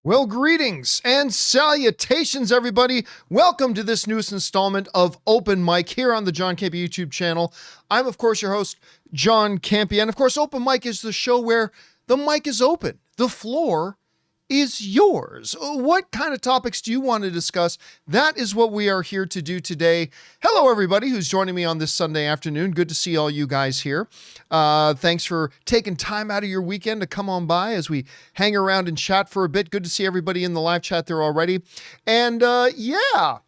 Well, greetings and salutations, everybody. Welcome to this newest installment of Open Mic here on the John Campea YouTube channel. I'm, of course, your host, John Campea. And, of course, Open Mic is the show where the mic is open. The floor is yours. What kind of topics do you want to discuss? That is what we are here to do today. Hello, everybody who's joining me on this Sunday afternoon. Good to see all you guys here. Thanks for taking time out of your weekend to come on by as we hang around and chat for a bit. Good to see everybody in the live chat there already. And yeah,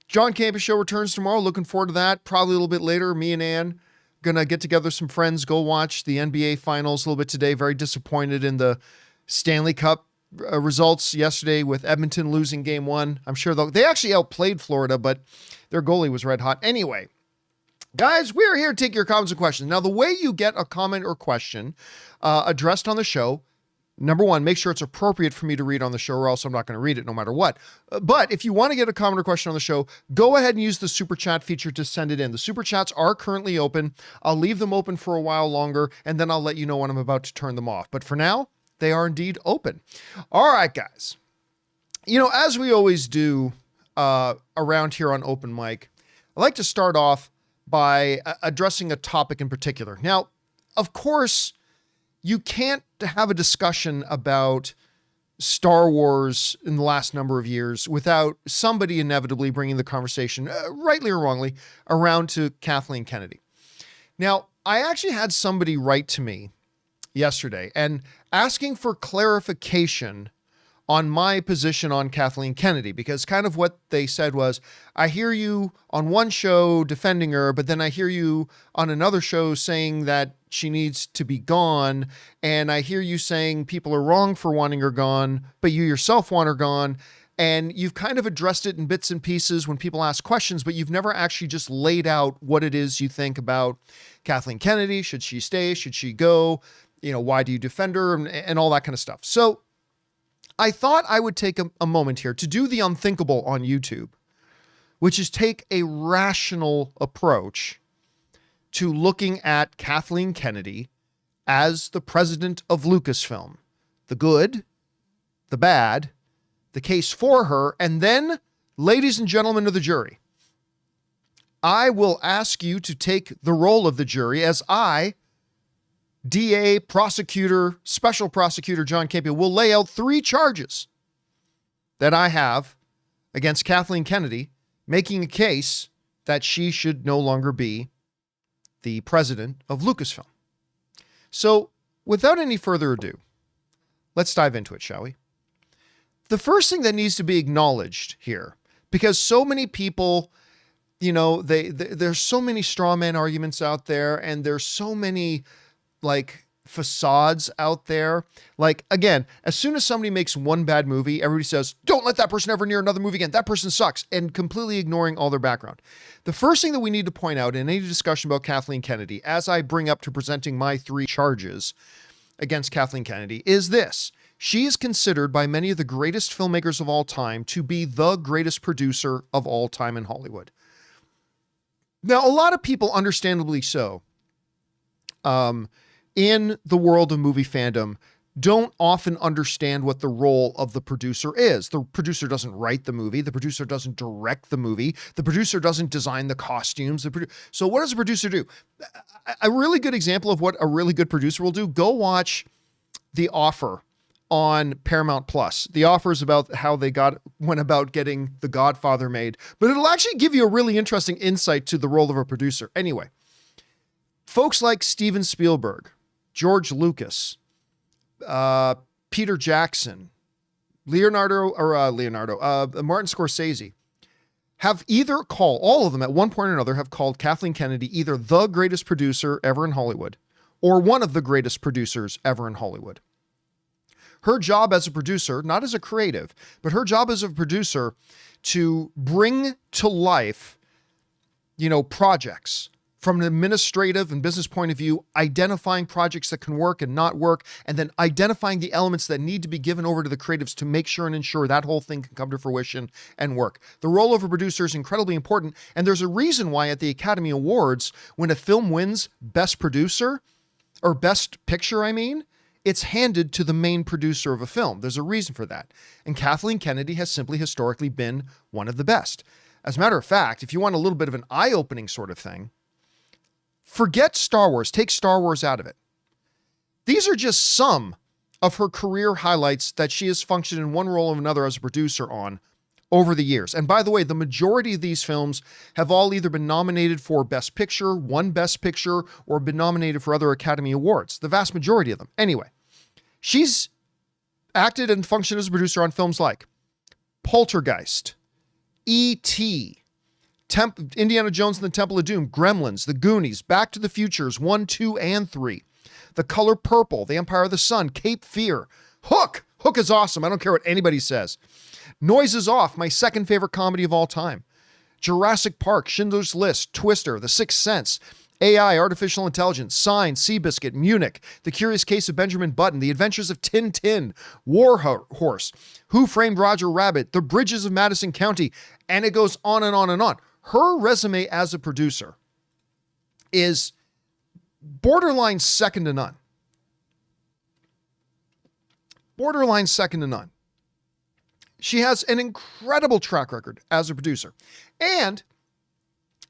John Campea Show returns tomorrow. Looking forward to that. Probably a little bit later, me and Ann gonna get together some friends, go watch the NBA Finals a little bit today. Very disappointed in the Stanley Cup results yesterday with Edmonton losing game one. I'm sure they actually outplayed Florida, but their goalie was red hot. Anyway, guys, we're here to take your comments and questions. Now, the way you get a comment or question addressed on the show, number one, make sure it's appropriate for me to read on the show, or else I'm not going to read it no matter what. But if you want to get a comment or question on the show, go ahead and use the super chat feature to send it in. The super chats are currently open. I'll leave them open for a while longer, and then I'll let you know when I'm about to turn them off. But for now, they are indeed open. All right, guys. You know, as we always do around here on Open Mic, I like to start off by addressing a topic in particular. Now, of course, you can't have a discussion about Star Wars in the last number of years without somebody inevitably bringing the conversation, rightly or wrongly, around to Kathleen Kennedy. Now, I actually had somebody write to me yesterday and asking for clarification on my position on Kathleen Kennedy, because kind of what they said was, I hear you on one show defending her, but then I hear you on another show saying that she needs to be gone. And I hear you saying people are wrong for wanting her gone, but you yourself want her gone. And you've kind of addressed it in bits and pieces when people ask questions, but you've never actually just laid out what it is you think about Kathleen Kennedy. Should she stay? Should she go? You know, why do you defend her and all that kind of stuff. So I thought I would take a moment here to do the unthinkable on YouTube, which is take a rational approach to looking at Kathleen Kennedy as the president of Lucasfilm, the good, the bad, the case for her, and then, ladies and gentlemen of the jury, I will ask you to take the role of the jury as I, DA, prosecutor, special prosecutor John Campea, will lay out 3 charges that I have against Kathleen Kennedy, making a case that she should no longer be the president of Lucasfilm. So, without any further ado, let's dive into it, shall we? The first thing that needs to be acknowledged here, because so many people, you know, there's so many straw man arguments out there, and there's so many like facades out there. Like, again, as soon as somebody makes one bad movie, everybody says, don't let that person ever near another movie again. That person sucks, and completely ignoring all their background. The first thing that we need to point out in any discussion about Kathleen Kennedy, as I bring up to presenting my 3 charges against Kathleen Kennedy, is this. She is considered by many of the greatest filmmakers of all time to be the greatest producer of all time in Hollywood. Now, a lot of people, understandably so, in the world of movie fandom, don't often understand what the role of the producer is. The producer doesn't write the movie. The producer doesn't direct the movie. The producer doesn't design the costumes. So what does a producer do? A really good example of what a really good producer will do, go watch The Offer on Paramount Plus. The Offer is about how they went about getting The Godfather made, but it'll actually give you a really interesting insight to the role of a producer. Anyway, folks like Steven Spielberg, George Lucas, Peter Jackson, Martin Scorsese have either all of them at one point or another have called Kathleen Kennedy either the greatest producer ever in Hollywood or one of the greatest producers ever in Hollywood. Her job as a producer, not as a creative, but her job as a producer to bring to life, you know, projects from an administrative and business point of view, identifying projects that can work and not work, and then identifying the elements that need to be given over to the creatives to make sure and ensure that whole thing can come to fruition and work. The role of a producer is incredibly important, and there's a reason why at the Academy Awards, when a film wins Best Producer, or Best Picture, it's handed to the main producer of a film. There's a reason for that. And Kathleen Kennedy has simply historically been one of the best. As a matter of fact, if you want a little bit of an eye-opening sort of thing, forget Star Wars. Take Star Wars out of it. These are just some of her career highlights that she has functioned in one role or another as a producer on over the years. And by the way, the majority of these films have all either been nominated for Best Picture, won Best Picture, or been nominated for other Academy Awards. The vast majority of them. Anyway, she's acted and functioned as a producer on films like Poltergeist, E.T., Indiana Jones and the Temple of Doom, Gremlins, The Goonies, Back to the Futures 1, 2, and 3, The Color Purple, The Empire of the Sun, Cape Fear, Hook. Hook is awesome. I don't care what anybody says. Noises Off, my second favorite comedy of all time. Jurassic Park, Schindler's List, Twister, The Sixth Sense, AI, Artificial Intelligence, Sign, Seabiscuit, Munich, The Curious Case of Benjamin Button, The Adventures of Tintin, War Horse, Who Framed Roger Rabbit, The Bridges of Madison County, and it goes on and on and on. Her resume as a producer is borderline second to none. Borderline second to none. She has an incredible track record as a producer. And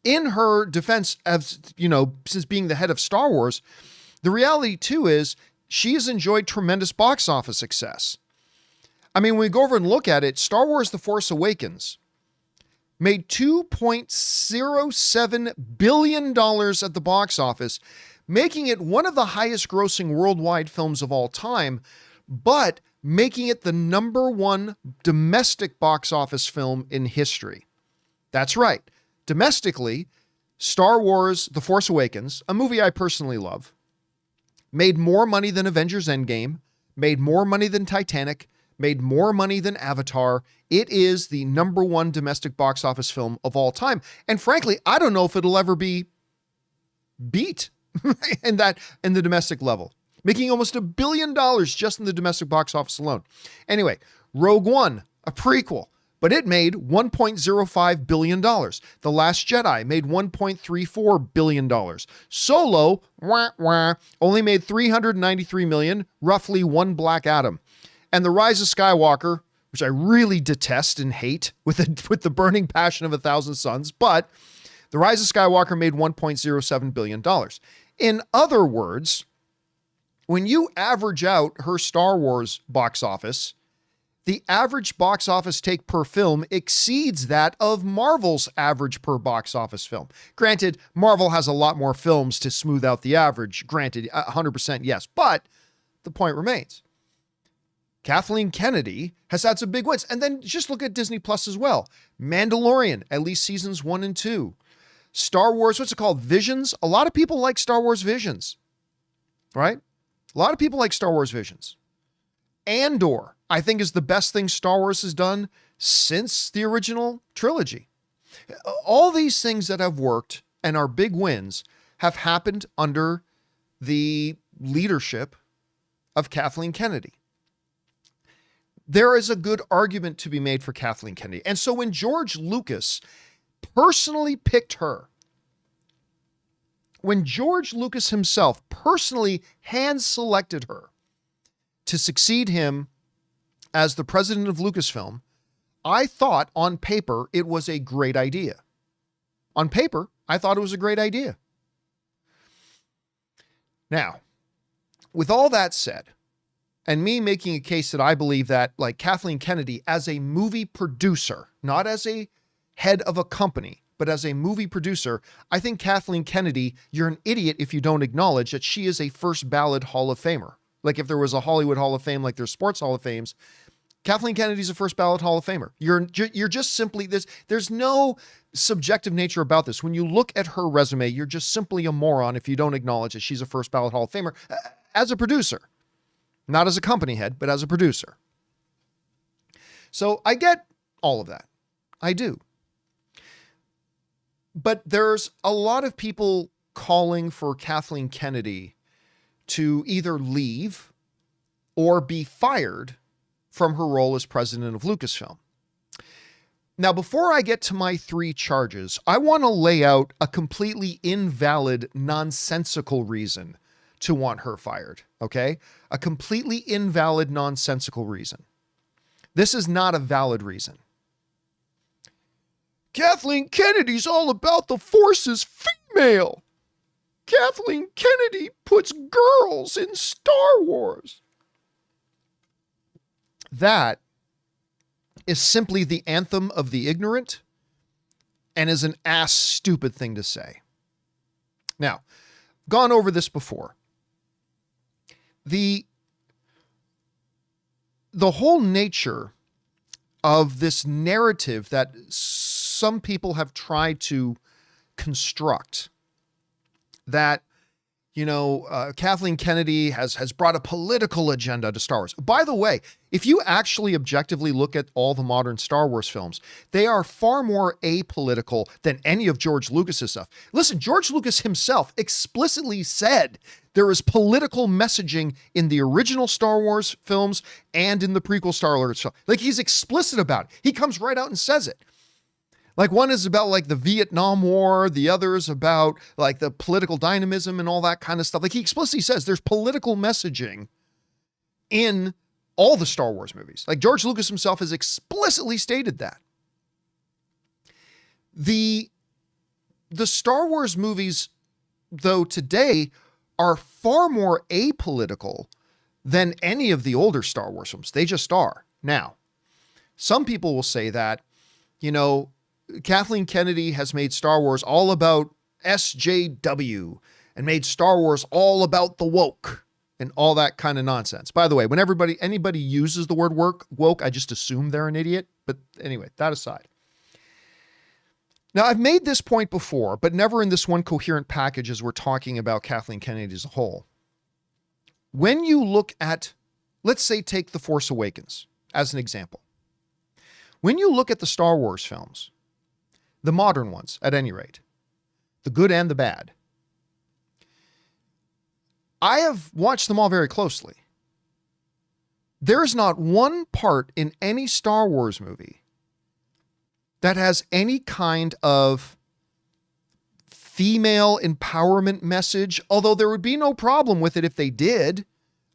in her defense, as you know, since being the head of Star Wars, the reality too is she has enjoyed tremendous box office success. I mean, when we go over and look at it, Star Wars The Force Awakens made $2.07 billion at the box office, making it one of the highest grossing worldwide films of all time, but making it the #1 domestic box office film in history. That's right. Domestically, Star Wars The Force Awakens, a movie I personally love, made more money than Avengers Endgame, made more money than Titanic, made more money than Avatar. It is the #1 domestic box office film of all time. And frankly, I don't know if it'll ever be beat in the domestic level, making almost $1 billion just in the domestic box office alone. Anyway, Rogue One, a prequel, but it made $1.05 billion. The Last Jedi made $1.34 billion. Solo, only made $393 million, roughly one Black Adam. And The Rise of Skywalker, which I really detest and hate with the burning passion of 1,000 suns, but The Rise of Skywalker made $1.07 billion. In other words, when you average out her Star Wars box office, the average box office take per film exceeds that of Marvel's average per box office film. Granted, Marvel has a lot more films to smooth out the average. Granted, 100% yes, but the point remains. Kathleen Kennedy has had some big wins. And then just look at Disney Plus as well. Mandalorian, at least seasons 1 and 2. Star Wars, what's it called? Visions? A lot of people like Star Wars Visions, right? A lot of people like Star Wars Visions. Andor, I think, is the best thing Star Wars has done since the original trilogy. All these things that have worked and are big wins have happened under the leadership of Kathleen Kennedy. There is a good argument to be made for Kathleen Kennedy. And so when George Lucas personally picked her, when George Lucas himself personally hand-selected her to succeed him as the president of Lucasfilm, I thought on paper it was a great idea. On paper, I thought it was a great idea. Now, with all that said, and me making a case that I believe that, like Kathleen Kennedy, as a movie producer, not as a head of a company, but as a movie producer, I think Kathleen Kennedy, you're an idiot if you don't acknowledge that she is a first ballot Hall of Famer. Like if there was a Hollywood Hall of Fame, like there's Sports Hall of Fames, Kathleen Kennedy's a first ballot Hall of Famer. You're just simply, there's no subjective nature about this. When you look at her resume, you're just simply a moron if you don't acknowledge that she's a first ballot Hall of Famer as a producer. Not as a company head, but as a producer. So I get all of that. I do. But there's a lot of people calling for Kathleen Kennedy to either leave or be fired from her role as president of Lucasfilm. Now, before I get to my 3 charges, I want to lay out a completely invalid, nonsensical reason to want her fired, okay? A completely invalid, nonsensical reason. This is not a valid reason. Kathleen Kennedy's all about the Force is female. Kathleen Kennedy puts girls in Star Wars. That is simply the anthem of the ignorant and is an ass stupid thing to say. Now, gone over this before. The whole nature of this narrative that some people have tried to construct that, Kathleen Kennedy has brought a political agenda to Star Wars. By the way, if you actually objectively look at all the modern Star Wars films, they are far more apolitical than any of George Lucas's stuff. Listen, George Lucas himself explicitly said there is political messaging in the original Star Wars films and in the prequel Star Wars films. Like, he's explicit about it. He comes right out and says it. Like, one is about like the Vietnam War, the other is about like the political dynamism and all that kind of stuff. Like, he explicitly says there's political messaging in all the Star Wars movies. Like, George Lucas himself has explicitly stated that. The Star Wars movies, though, today are far more apolitical than any of the older Star Wars films. They just are. Now, some people will say that, Kathleen Kennedy has made Star Wars all about SJW and made Star Wars all about the woke and all that kind of nonsense. By the way, when anybody uses the word woke, I just assume they're an idiot. But anyway, that aside. Now, I've made this point before, but never in this one coherent package as we're talking about Kathleen Kennedy as a whole. When you look at, let's say, take The Force Awakens as an example. When you look at the Star Wars films, the modern ones, at any rate, the good and the bad, I have watched them all very closely. There is not one part in any Star Wars movie that has any kind of female empowerment message, although there would be no problem with it if they did.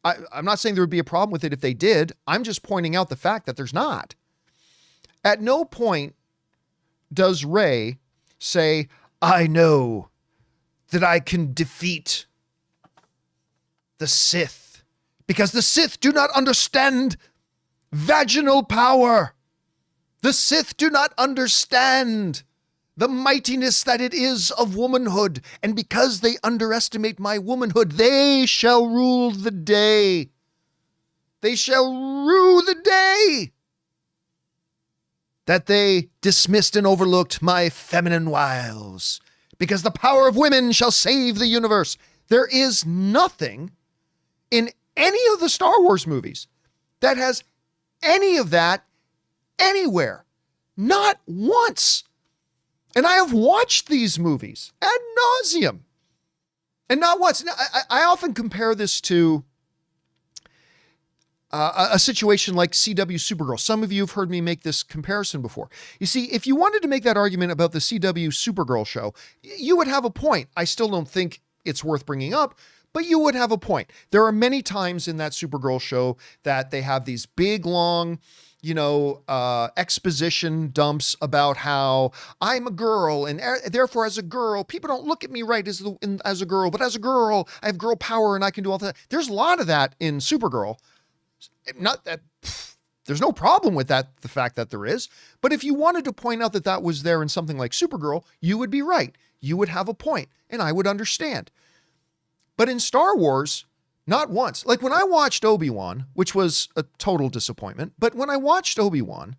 I'm not saying there would be a problem with it if they did. I'm just pointing out the fact that there's not. At no point does Rey say, I know that I can defeat the Sith because the Sith do not understand vaginal power. The Sith do not understand the mightiness that it is of womanhood. And because they underestimate my womanhood, they shall rule the day. They shall rue the day that they dismissed and overlooked my feminine wiles, because the power of women shall save the universe. There is nothing in any of the Star Wars movies that has any of that anywhere. Not once. And I have watched these movies ad nauseum. And not once. Now, I often compare this to a situation like CW Supergirl. Some of you have heard me make this comparison before. You see, if you wanted to make that argument about the CW Supergirl show, you would have a point. I still don't think it's worth bringing up, but you would have a point. There are many times in that Supergirl show that they have these big, long, exposition dumps about how I'm a girl and therefore as a girl, people don't look at me right as a girl, but as a girl, I have girl power and I can do all that. There's a lot of that in Supergirl. Not that there's no problem with that, the fact that there is, but if you wanted to point out that that was there in something like Supergirl, you would be right. You would have a point and I would understand. But in Star Wars, not once. Like when I watched Obi-Wan, which was a total disappointment, but when I watched Obi-Wan,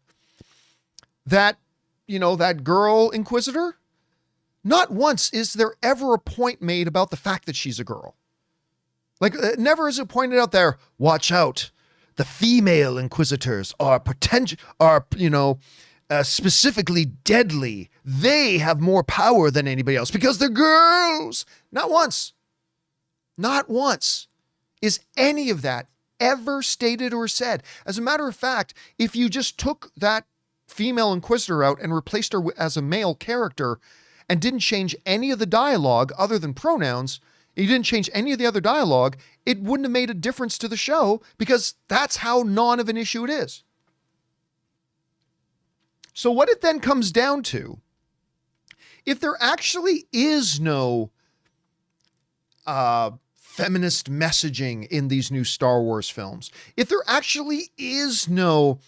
that girl Inquisitor, not once is there ever a point made about the fact that she's a girl. Like never is it pointed out there, watch out. The female Inquisitors are specifically deadly. They have more power than anybody else because they're girls. Not once. Not once is any of that ever stated or said. As a matter of fact, if you just took that female Inquisitor out and replaced her as a male character and didn't change any of the dialogue other than pronouns, you didn't change any of the other dialogue, it wouldn't have made a difference to the show because that's how non of an issue it is. So what it then comes down to, if there actually is no feminist messaging in these new Star Wars films, if there actually is no,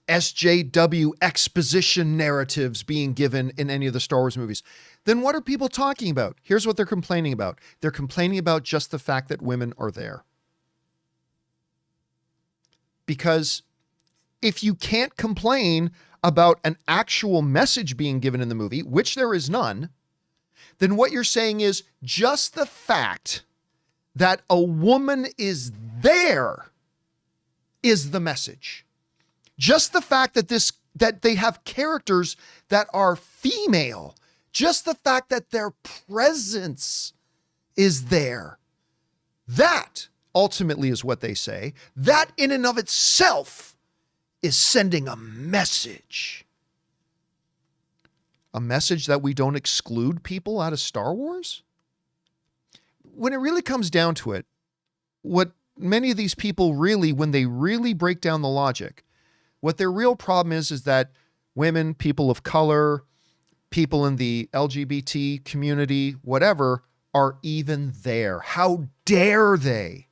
SJW exposition narratives being given in any of the Star Wars movies, then what are people talking about? Here's what they're complaining about. They're complaining about just the fact that women are there. Because if you can't complain about an actual message being given in the movie, which there is none, then what you're saying is just the fact that a woman is there is the message. Just the fact that they have characters that are female, just the fact that their presence is there, that ultimately is what they say. That in and of itself is sending a message. A message that we don't exclude people out of Star Wars? When it really comes down to it, what many of these people really, when they really break down the logic, what their real problem is that women, people of color, people in the LGBT community, whatever, are even there. How dare they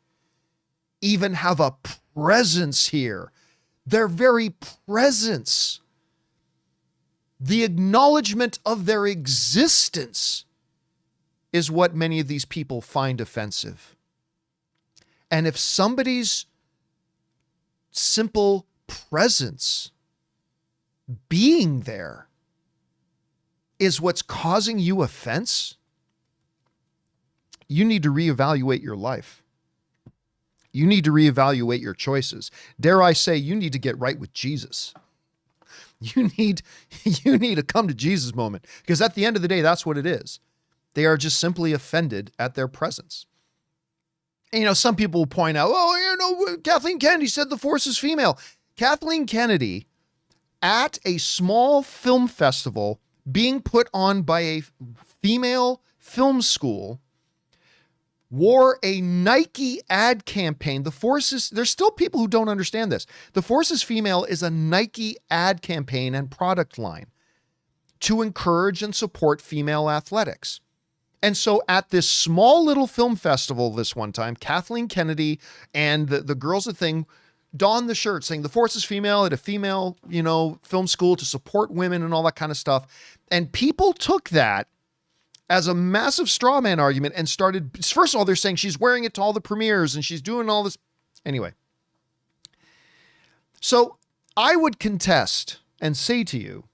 even have a presence here? Their very presence, the acknowledgement of their existence, is what many of these people find offensive. And if somebody's simple presence, being there, is what's causing you offense, you need to reevaluate your life. You need to reevaluate your choices. Dare I say, you need to get right with Jesus. You need a come to Jesus moment, because at the end of the day, that's what it is. They are just simply offended at their presence. And, some people will point out, Kathleen Kennedy said the Force is female. Kathleen Kennedy, at a small film festival being put on by a female film school, wore a Nike ad campaign. The Force is, there's still people who don't understand this. The Force is Female is a Nike ad campaign and product line to encourage and support female athletics. And so at this small little film festival this one time, Kathleen Kennedy and the girls at Thing donned the shirt saying the Force is Female at a female, film school to support women and all that kind of stuff. And people took that as a massive straw man argument and started, first of all, they're saying she's wearing it to all the premieres and she's doing all this. Anyway. So I would contest and say to you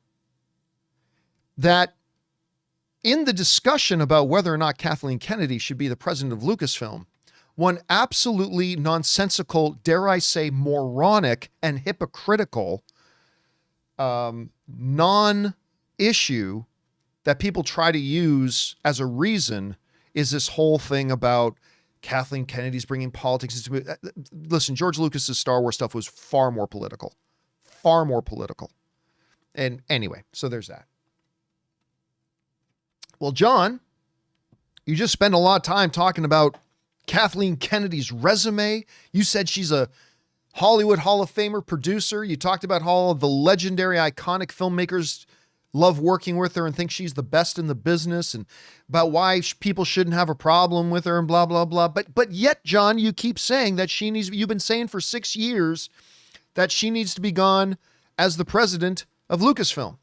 that in the discussion about whether or not Kathleen Kennedy should be the president of Lucasfilm, one absolutely nonsensical, dare I say, moronic and hypocritical non-issue that people try to use as a reason is this whole thing about Kathleen Kennedy's bringing politics into it. Listen, George Lucas's Star Wars stuff was far more political. And anyway, so there's that. Well, John, you just spent a lot of time talking about Kathleen Kennedy's resume. You said she's a Hollywood Hall of Famer producer. You talked about how all of the legendary, iconic filmmakers love working with her and think she's the best in the business, and about why people shouldn't have a problem with her and blah, blah, blah. But yet, John, you keep saying that you've been saying for 6 years that she needs to be gone as the president of Lucasfilm.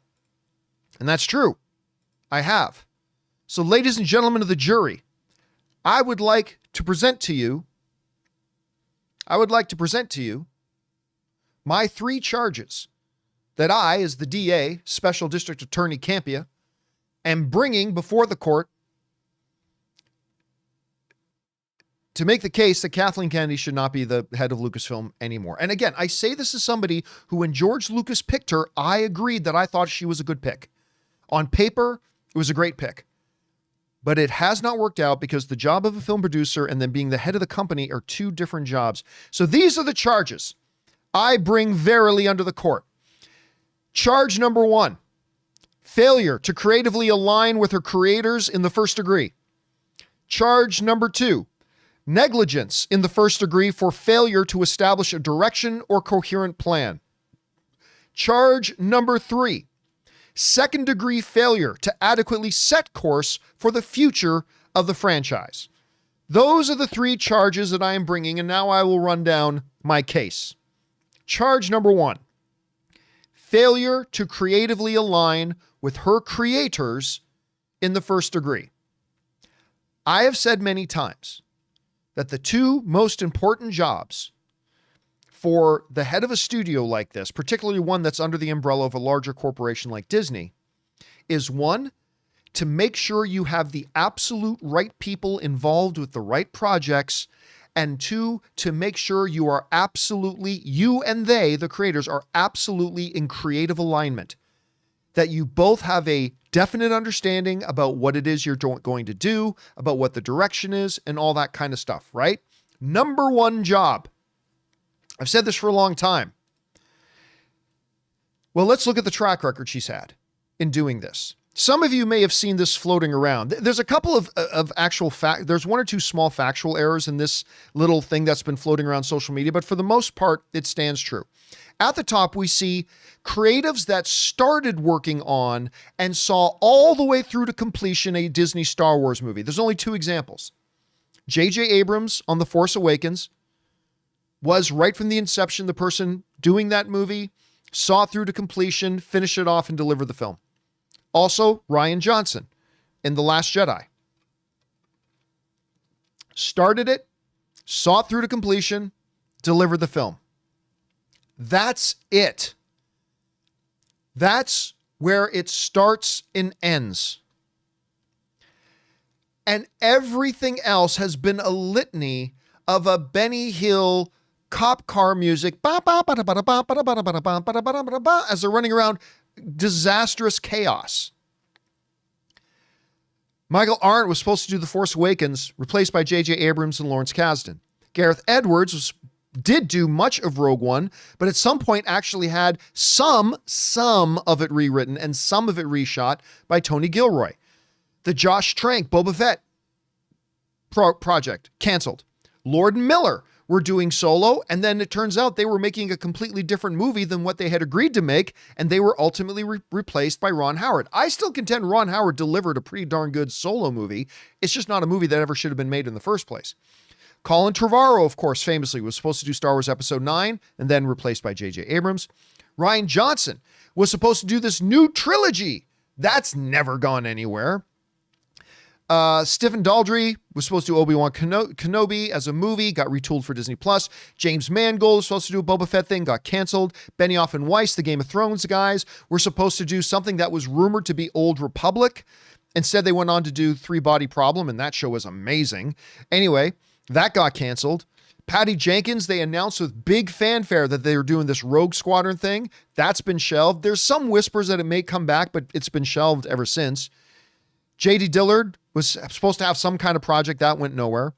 And that's true. I have. So, ladies and gentlemen of the jury, I would like to present to you my 3 charges that I, as the DA, Special District Attorney Campea, am bringing before the court to make the case that Kathleen Kennedy should not be the head of Lucasfilm anymore. And again, I say this as somebody who, when George Lucas picked her, I agreed that I thought she was a good pick. On paper, it was a great pick. But it has not worked out because the job of a film producer and then being the head of the company are 2 different jobs. So these are the charges I bring verily under the court. Charge number 1, failure to creatively align with her creators in the first degree. Charge number 2, negligence in the first degree for failure to establish a direction or coherent plan. Charge number 3, second degree failure to adequately set course for the future of the franchise. Those are the 3 charges that I am bringing, and now I will run down my case. Charge number 1, failure to creatively align with her creators in the first degree. I have said many times that the 2 most important jobs for the head of a studio like this, particularly one that's under the umbrella of a larger corporation like Disney, is 1, to make sure you have the absolute right people involved with the right projects, and 2, to make sure you are absolutely, you and they, the creators, are absolutely in creative alignment. That you both have a definite understanding about what it is you're going to do, about what the direction is, and all that kind of stuff, right? Number 1 job. I've said this for a long time. Well, let's look at the track record she's had in doing this. Some of you may have seen this floating around. There's a couple of actual fact. There's 1 or 2 small factual errors in this little thing that's been floating around social media, but for the most part, it stands true. At the top, we see creatives that started working on and saw all the way through to completion a Disney Star Wars movie. There's only 2 examples. J.J. Abrams on The Force Awakens was right from the inception the person doing that movie, saw it through to completion, finished it off, and delivered the film. Also, Rian Johnson in The Last Jedi. Started it, saw it through to completion, delivered the film. That's it. That's where it starts and ends. And everything else has been a litany of a Benny Hill cop car music as they're running around, disastrous chaos. Michael Arndt was supposed to do The Force Awakens, replaced by J.J. Abrams and Lawrence Kasdan. Gareth Edwards did do much of Rogue One, but at some point actually had some of it rewritten and some of it reshot by Tony Gilroy. The Josh Trank Boba Fett project canceled. Lord and Miller were doing Solo, and then it turns out they were making a completely different movie than what they had agreed to make, and they were ultimately replaced by Ron Howard. I still contend Ron Howard delivered a pretty darn good Solo movie. It's just not a movie that ever should have been made in the first place. Colin Trevorrow, of course, famously was supposed to do Star Wars Episode 9 and then replaced by J.J. Abrams. Rian Johnson was supposed to do this new trilogy. That's never gone anywhere. Stephen Daldry was supposed to do Obi-Wan Kenobi as a movie, got retooled for Disney+. James Mangold was supposed to do a Boba Fett thing, got canceled. Benioff and Weiss, the Game of Thrones guys, were supposed to do something that was rumored to be Old Republic. Instead, they went on to do Three Body Problem, and that show was amazing. Anyway, that got canceled. Patty Jenkins, they announced with big fanfare that they were doing this Rogue Squadron thing. That's been shelved. There's some whispers that it may come back, but it's been shelved ever since. J.D. Dillard was supposed to have some kind of project that went nowhere.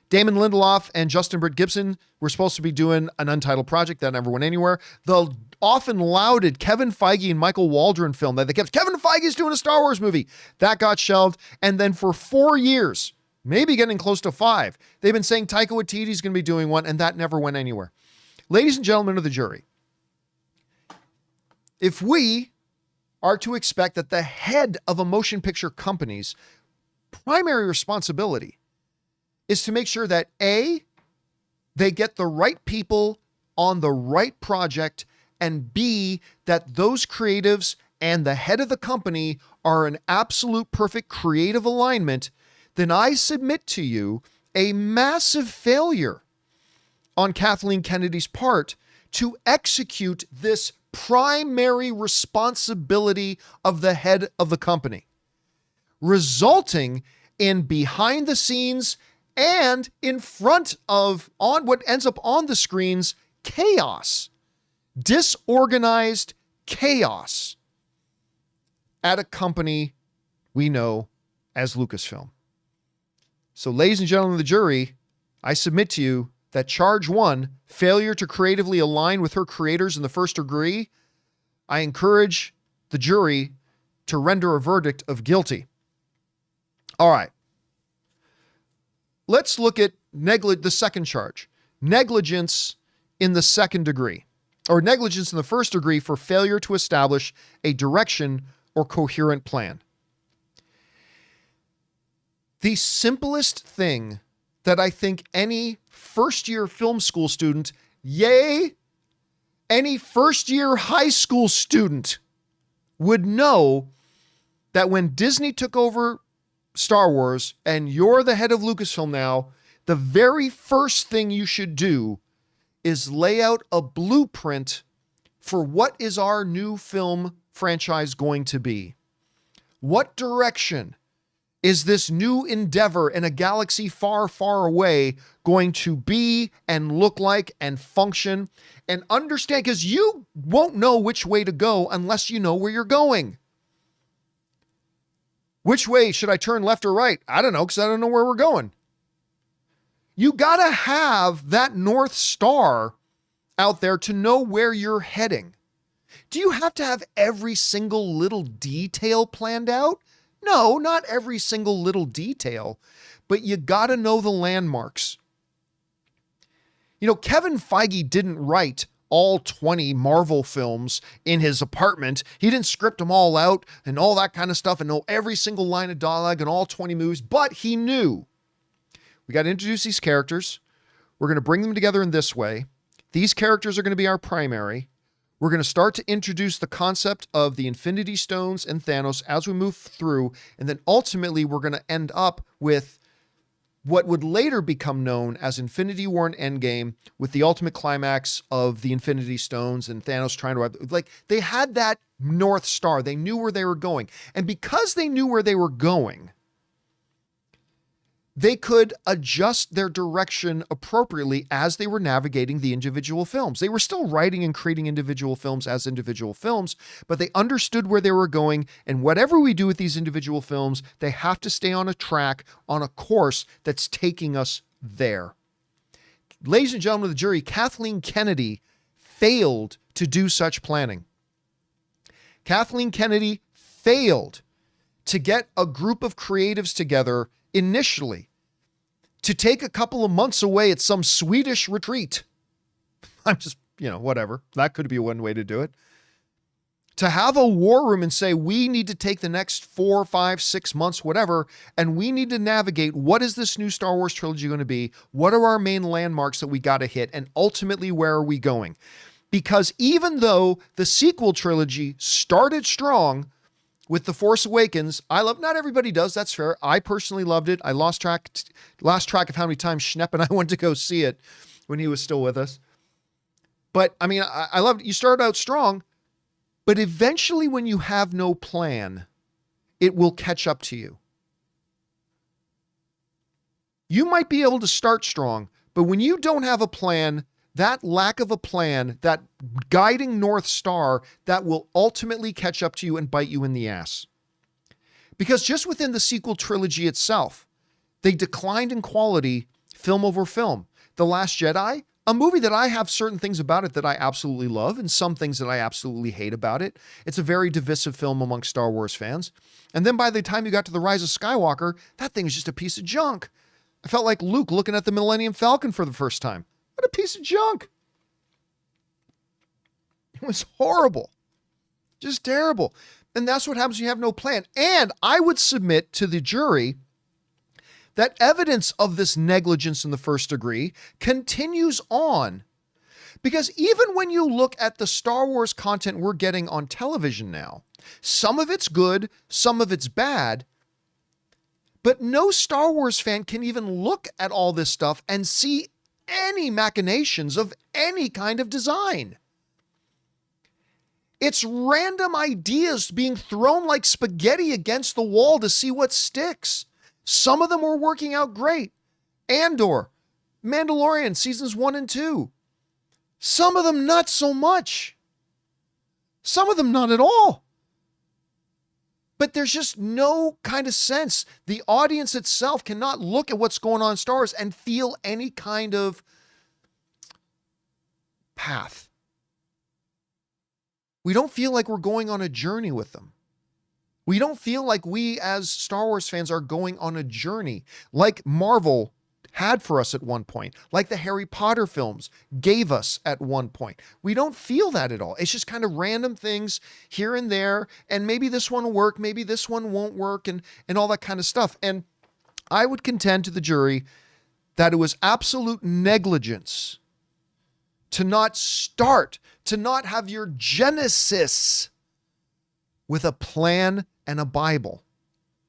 Damon Lindelof and Justin Britt Gibson were supposed to be doing an untitled project that never went anywhere. The often lauded Kevin Feige and Michael Waldron film that they kept, Kevin Feige's doing a Star Wars movie. That got shelved. And then for 4 years, maybe getting close to 5, they've been saying Taika Waititi's going to be doing one, and that never went anywhere. Ladies and gentlemen of the jury, if we are to expect that the head of a motion picture company's primary responsibility is to make sure that A, they get the right people on the right project, and B, that those creatives and the head of the company are in absolute perfect creative alignment, then I submit to you a massive failure on Kathleen Kennedy's part to execute this primary responsibility of the head of the company, resulting in behind the scenes and in front of, on what ends up on the screens, chaos, disorganized chaos at a company we know as Lucasfilm. So, ladies and gentlemen of the jury, I submit to you that charge 1, failure to creatively align with her creators in the first degree, I encourage the jury to render a verdict of guilty. All right. let's look at the second charge, negligence in the second degree, or negligence in the first degree for failure to establish a direction or coherent plan. The simplest thing that I think any first-year film school student, any first-year high school student would know, that when Disney took over Star Wars and you're the head of Lucasfilm now, the very first thing you should do is lay out a blueprint for what is our new film franchise going to be. What direction is this new endeavor in a galaxy far, far away going to be and look like and function and understand? Because you won't know which way to go unless you know where you're going. Which way should I turn, left or right? I don't know, because I don't know where we're going. You got to have that North Star out there to know where you're heading. Do you have to have every single little detail planned out? No, not every single little detail, but you got to know the landmarks. You know, Kevin Feige didn't write all 20 Marvel films in his apartment. He didn't script them all out and all that kind of stuff and know every single line of dialogue and all 20 movies, but he knew we got to introduce these characters. We're going to bring them together in this way. These characters are going to be our primary. We're going to start to introduce the concept of the Infinity Stones and Thanos as we move through. And then ultimately, we're going to end up with what would later become known as Infinity War and Endgame, with the ultimate climax of the Infinity Stones and Thanos trying to, like, they had that North Star. They knew where they were going. And because they knew where they were going, they could adjust their direction appropriately as they were navigating the individual films. They were still writing and creating individual films as individual films, but they understood where they were going. And whatever we do with these individual films, they have to stay on a track, on a course that's taking us there. Ladies and gentlemen of the jury, Kathleen Kennedy failed to do such planning. Kathleen Kennedy failed to get a group of creatives together initially to take a couple of months away at some Swedish retreat. I'm just, whatever. That could be one way to do it. To have a war room and say, we need to take the next 4, 5, 6 months, whatever, and we need to navigate, what is this new Star Wars trilogy going to be? What are our main landmarks that we got to hit? And ultimately, where are we going? Because even though the sequel trilogy started strong with The Force Awakens, not everybody does, that's fair. I personally loved it. I lost track of how many times Schnepp and I went to go see it when he was still with us. But I mean, I loved it. You started out strong, but eventually when you have no plan, it will catch up to you. You might be able to start strong, but when you don't have a plan, that lack of a plan, that guiding North Star, that will ultimately catch up to you and bite you in the ass. Because just within the sequel trilogy itself, they declined in quality film over film. The Last Jedi, a movie that I have certain things about it that I absolutely love and some things that I absolutely hate about it. It's a very divisive film among Star Wars fans. And then by the time you got to The Rise of Skywalker, that thing is just a piece of junk. I felt like Luke looking at the Millennium Falcon for the first time. What a piece of junk. It was horrible. Just terrible. And that's what happens when you have no plan. And I would submit to the jury that evidence of this negligence in the first degree continues on. Because even when you look at the Star Wars content we're getting on television now, some of it's good, some of it's bad, but no Star Wars fan can even look at all this stuff and see any machinations of any kind of design. It's random ideas being thrown like spaghetti against the wall to see what sticks. Some of them were working out great. Andor, Mandalorian, seasons 1 and 2. Some of them not so much. Some of them not at all. But there's just no kind of sense. The audience itself cannot look at what's going on in Star Wars and feel any kind of path. We don't feel like we're going on a journey with them. We don't feel like we as Star Wars fans are going on a journey like Marvel had for us at one point, like the Harry Potter films gave us at one point. We don't feel that at all. It's just kind of random things here and there, and maybe this one will work, maybe this one won't work, and all that kind of stuff. And I would contend to the jury that it was absolute negligence to not start, to not have your genesis with a plan and a Bible.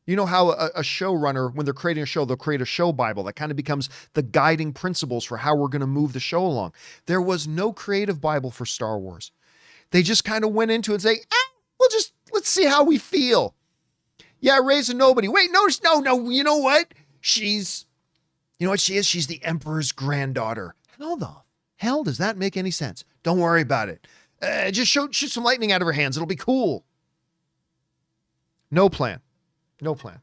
You know how a showrunner, when they're creating a show, they'll create a show Bible that kind of becomes the guiding principles for how we're going to move the show along. There was no creative Bible for Star Wars. They just kind of went into it and say, let's see how we feel. Yeah, Rey's a nobody. Wait, no, you know what? You know what she is? She's the Emperor's granddaughter. How the hell does that make any sense? Don't worry about it. Just shoot some lightning out of her hands. It'll be cool. No plan. No plan.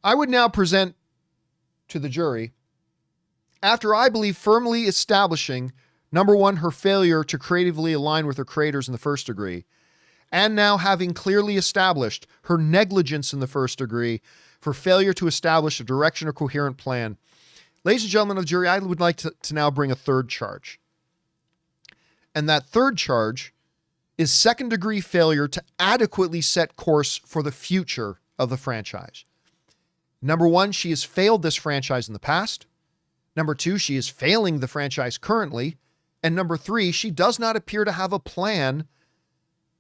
I would now present to the jury, after I believe firmly establishing, number one, her failure to creatively align with her creators in the first degree, and now having clearly established her negligence in the first degree for failure to establish a direction or coherent plan. Ladies and gentlemen of the jury, I would like to now bring a third charge. And that third charge is second-degree failure to adequately set course for the future of the franchise. Number one, she has failed this franchise in the past. Number two, she is failing the franchise currently. And number three, she does not appear to have a plan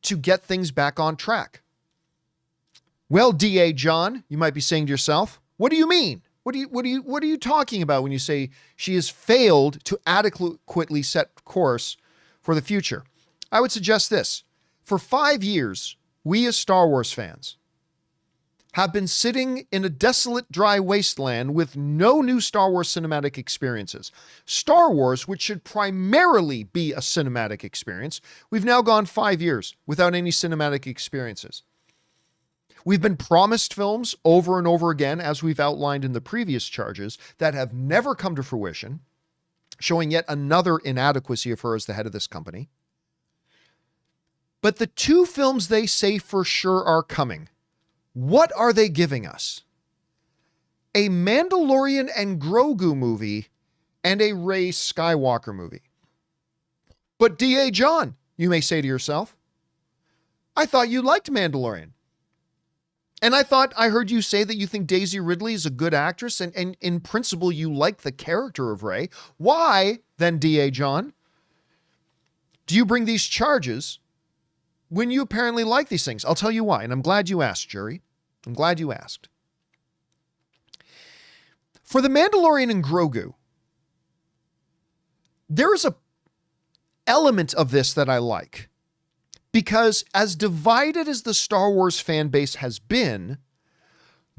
to get things back on track. Well, DA John, you might be saying to yourself, what do you mean? What are you talking about when you say she has failed to adequately set course for the future? I would suggest this. For 5 years, we as Star Wars fans have been sitting in a desolate, dry wasteland with no new Star Wars cinematic experiences. Star Wars, which should primarily be a cinematic experience, we've now gone 5 years without any cinematic experiences. We've been promised films over and over again, as we've outlined in the previous charges, that have never come to fruition, showing yet another inadequacy of her as the head of this company. But the two films they say for sure are coming, what are they giving us? A Mandalorian and Grogu movie and a Rey Skywalker movie. But D.A. John, you may say to yourself, I thought you liked Mandalorian. And I thought I heard you say that you think Daisy Ridley is a good actress and in principle you like the character of Rey. Why, then, D.A. John, do you bring these charges when you apparently like these things? I'll tell you why, and I'm glad you asked, jury. I'm glad you asked. For The Mandalorian and Grogu, there is a element of this that I like. Because as divided as the Star Wars fan base has been,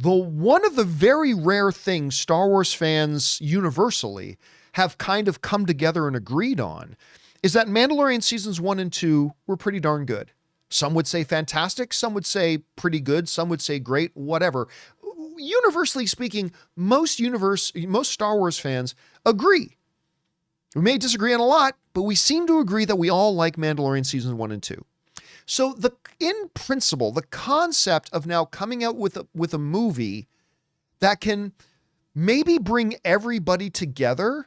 one of the very rare things Star Wars fans universally have kind of come together and agreed on is that Mandalorian seasons 1 and 2 were pretty darn good. Some would say fantastic, some would say pretty good, some would say great, whatever. Universally speaking, most Star Wars fans agree. We may disagree on a lot, but we seem to agree that we all like Mandalorian seasons 1 and 2. So in principle, the concept of now coming out with a movie that can maybe bring everybody together,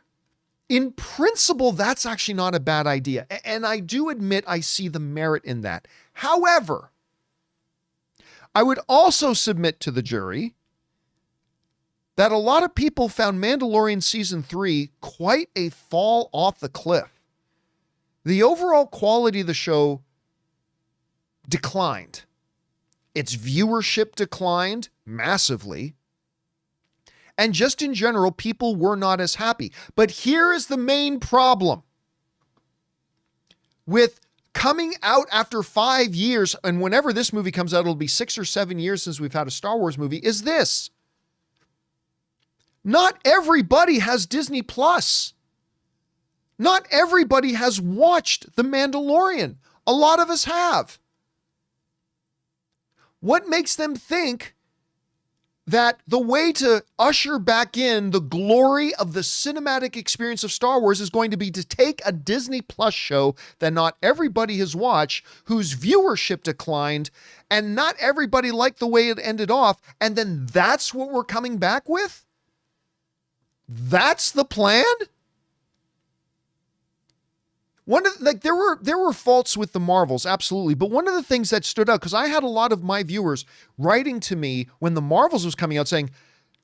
in principle, that's actually not a bad idea. And I do admit I see the merit in that. However, I would also submit to the jury that a lot of people found Mandalorian Season 3 quite a fall off the cliff. The overall quality of the show declined. Its viewership declined massively. And just in general, people were not as happy. But here is the main problem. With coming out after 5 years, and whenever this movie comes out, it'll be 6 or 7 years since we've had a Star Wars movie, is this. Not everybody has Disney Plus. Not everybody has watched The Mandalorian. A lot of us have. What makes them think that the way to usher back in the glory of the cinematic experience of Star Wars is going to be to take a Disney Plus show that not everybody has watched, whose viewership declined, and not everybody liked the way it ended off, and then that's what we're coming back with? That's the plan? There were faults with the Marvels, absolutely. But one of the things that stood out, because I had a lot of my viewers writing to me when the Marvels was coming out saying,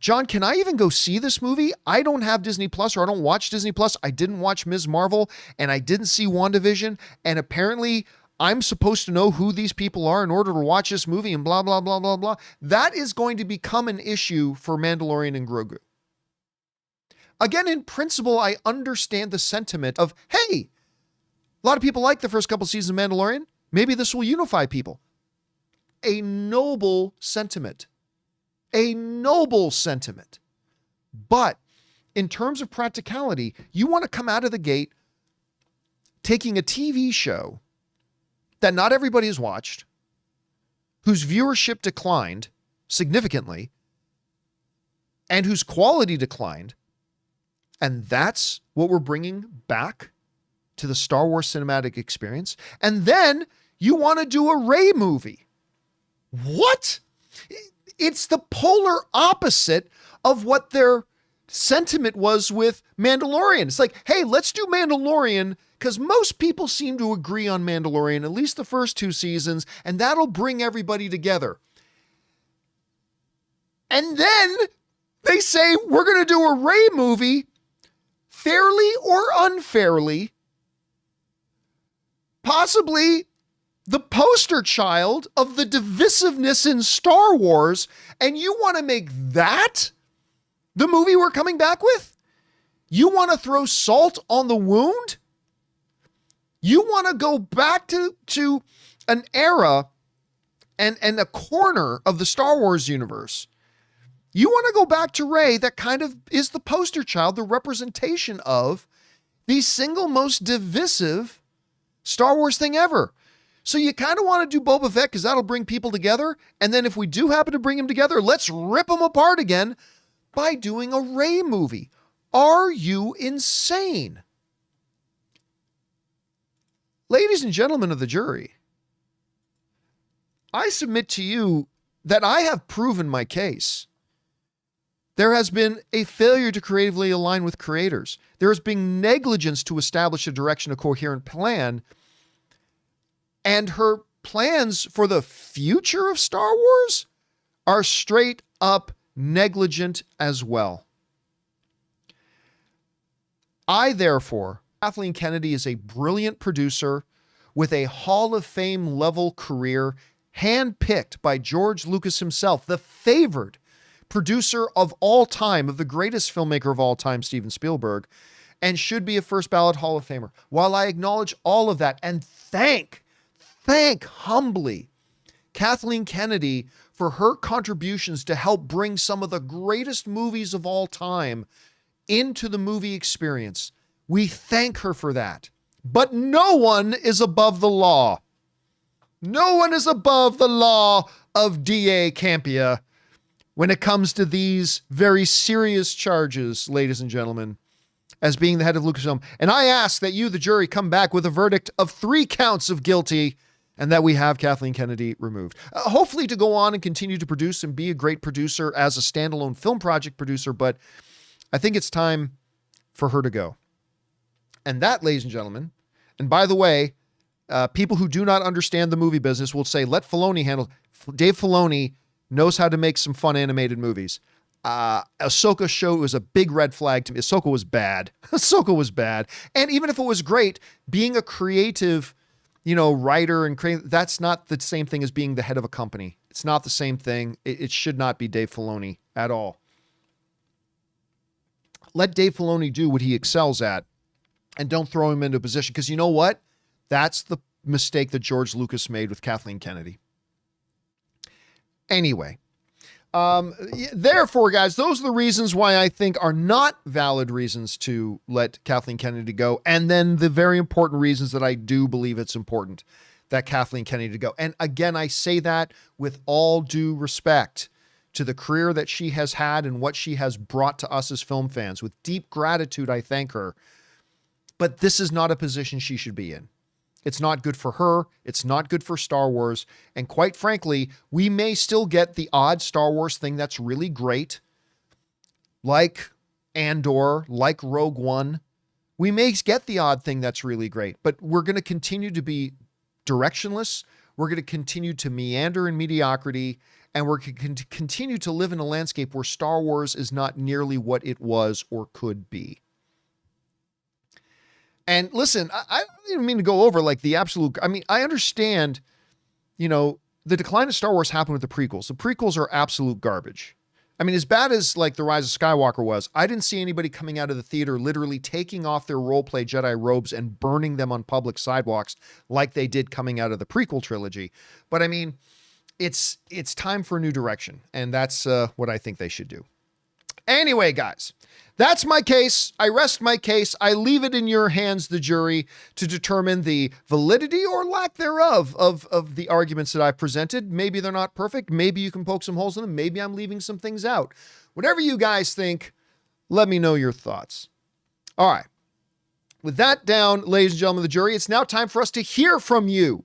John, can I even go see this movie? I don't have Disney Plus, or I don't watch Disney Plus. I didn't watch Ms. Marvel, and I didn't see WandaVision. And apparently I'm supposed to know who these people are in order to watch this movie and blah, blah, blah, blah, blah. That is going to become an issue for Mandalorian and Grogu. Again, in principle, I understand the sentiment of, hey, a lot of people like the first couple seasons of Mandalorian. Maybe this will unify people. A noble sentiment. A noble sentiment. But in terms of practicality, you want to come out of the gate taking a TV show that not everybody has watched, whose viewership declined significantly, and whose quality declined, and that's what we're bringing back to the Star Wars cinematic experience. And then you want to do a Rey movie. What? It's the polar opposite of what their sentiment was with Mandalorian. It's like, hey, let's do Mandalorian because most people seem to agree on Mandalorian, at least the first 2 seasons, and that'll bring everybody together. And then they say, we're going to do a Rey movie, fairly or unfairly, possibly the poster child of the divisiveness in Star Wars, and you want to make that the movie we're coming back with? You want to throw salt on the wound? You want to go back to an era and a corner of the Star Wars universe. You want to go back to Rey that kind of is the poster child, the representation of the single most divisive Star Wars thing ever. So you kind of want to do Boba Fett because that'll bring people together. And then if we do happen to bring them together, let's rip them apart again by doing a Rey movie. Are you insane? Ladies and gentlemen of the jury, I submit to you that I have proven my case. There has been a failure to creatively align with creators. There has been negligence to establish a direction, a coherent plan. And her plans for the future of Star Wars are straight up negligent as well. Therefore, Kathleen Kennedy is a brilliant producer with a Hall of Fame level career, handpicked by George Lucas himself, the favored producer of all time, of the greatest filmmaker of all time, Steven Spielberg, and should be a first ballot Hall of Famer. While I acknowledge all of that and thank humbly Kathleen Kennedy for her contributions to help bring some of the greatest movies of all time into the movie experience, we thank her for that. But no one is above the law. No one is above the law of D.A. Campea when it comes to these very serious charges, ladies and gentlemen, as being the head of Lucasfilm. And I ask that you, the jury, come back with a verdict of 3 counts of guilty and that we have Kathleen Kennedy removed. Hopefully to go on and continue to produce and be a great producer as a standalone film project producer, but I think it's time for her to go. And that, ladies and gentlemen, and by the way, people who do not understand the movie business will say, let Filoni handle. Dave Filoni knows how to make some fun animated movies. Ahsoka show was a big red flag to me. Ahsoka was bad. Ahsoka was bad. And even if it was great, being a creative, writer and creative, that's not the same thing as being the head of a company. It's not the same thing. It should not be Dave Filoni at all. Let Dave Filoni do what he excels at and don't throw him into a position. Because you know what? That's the mistake that George Lucas made with Kathleen Kennedy. Anyway, therefore, guys, those are the reasons why I think are not valid reasons to let Kathleen Kennedy go. And then the very important reasons that I do believe it's important that Kathleen Kennedy go. And again, I say that with all due respect to the career that she has had and what she has brought to us as film fans. With deep gratitude, I thank her. But this is not a position she should be in. It's not good for her. It's not good for Star Wars. And quite frankly, we may still get the odd Star Wars thing that's really great, like Andor, like Rogue One. We may get the odd thing that's really great, but we're going to continue to be directionless. We're going to continue to meander in mediocrity, and we're going to continue to live in a landscape where Star Wars is not nearly what it was or could be. And listen, I don't even mean to go over like the absolute, I mean, I understand, you know, the decline of Star Wars happened with the prequels. The prequels are absolute garbage. I mean, as bad as like The Rise of Skywalker was, I didn't see anybody coming out of the theater literally taking off their roleplay Jedi robes and burning them on public sidewalks like they did coming out of the prequel trilogy. But I mean, it's time for a new direction, and that's what I think they should do. Anyway, guys, that's my case. I rest my case. I leave it in your hands, the jury, to determine the validity or lack thereof of the arguments that I've presented. Maybe they're not perfect. Maybe you can poke some holes in them. Maybe I'm leaving some things out. Whatever you guys think, let me know your thoughts. All right. With that down, ladies and gentlemen of the jury, it's now time for us to hear from you.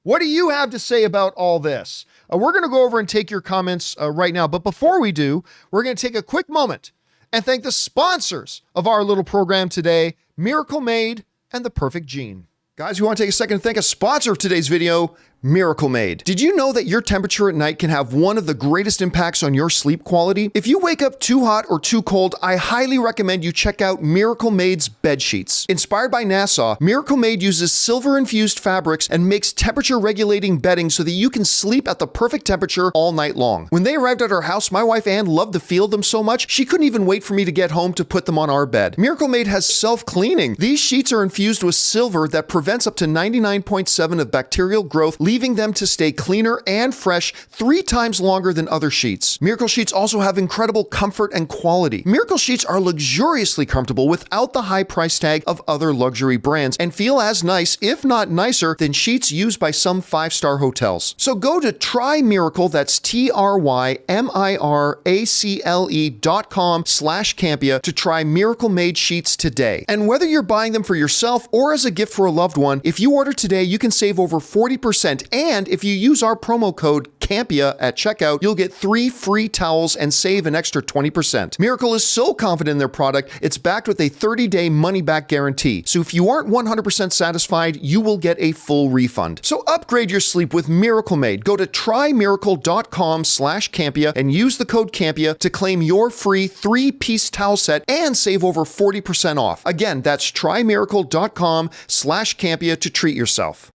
What do you have to say about all this? We're going to go over and take your comments right now. But before we do, we're going to take a quick moment and thank the sponsors of our little program today, Miracle Made and The Perfect Gene. Guys, we want to take a second to thank a sponsor of today's video, Miracle Made. Did you know that your temperature at night can have one of the greatest impacts on your sleep quality? If you wake up too hot or too cold, I highly recommend you check out Miracle Made's bed sheets. Inspired by NASA, Miracle Made uses silver-infused fabrics and makes temperature-regulating bedding so that you can sleep at the perfect temperature all night long. When they arrived at our house, my wife Ann loved the feel of them so much, she couldn't even wait for me to get home to put them on our bed. Miracle Made has self-cleaning. These sheets are infused with silver that prevents up to 99.7% of bacterial growth, leaving them to stay cleaner and fresh 3 times longer than other sheets. Miracle Sheets also have incredible comfort and quality. Miracle Sheets are luxuriously comfortable without the high price tag of other luxury brands and feel as nice, if not nicer, than sheets used by some 5-star hotels. So go to TryMiracle, that's TryMiracle.com/Campea to try Miracle Made sheets today. And whether you're buying them for yourself or as a gift for a loved one, if you order today, you can save over 40%. And if you use our promo code Campea at checkout, you'll get 3 free towels and save an extra 20%. Miracle is so confident in their product, it's backed with a 30-day money-back guarantee. So if you aren't 100% satisfied, you will get a full refund. So upgrade your sleep with Miracle Made. Go to TryMiracle.com/Campea and use the code Campea to claim your free 3-piece towel set and save over 40% off. Again, that's TryMiracle.com/Campea to treat yourself.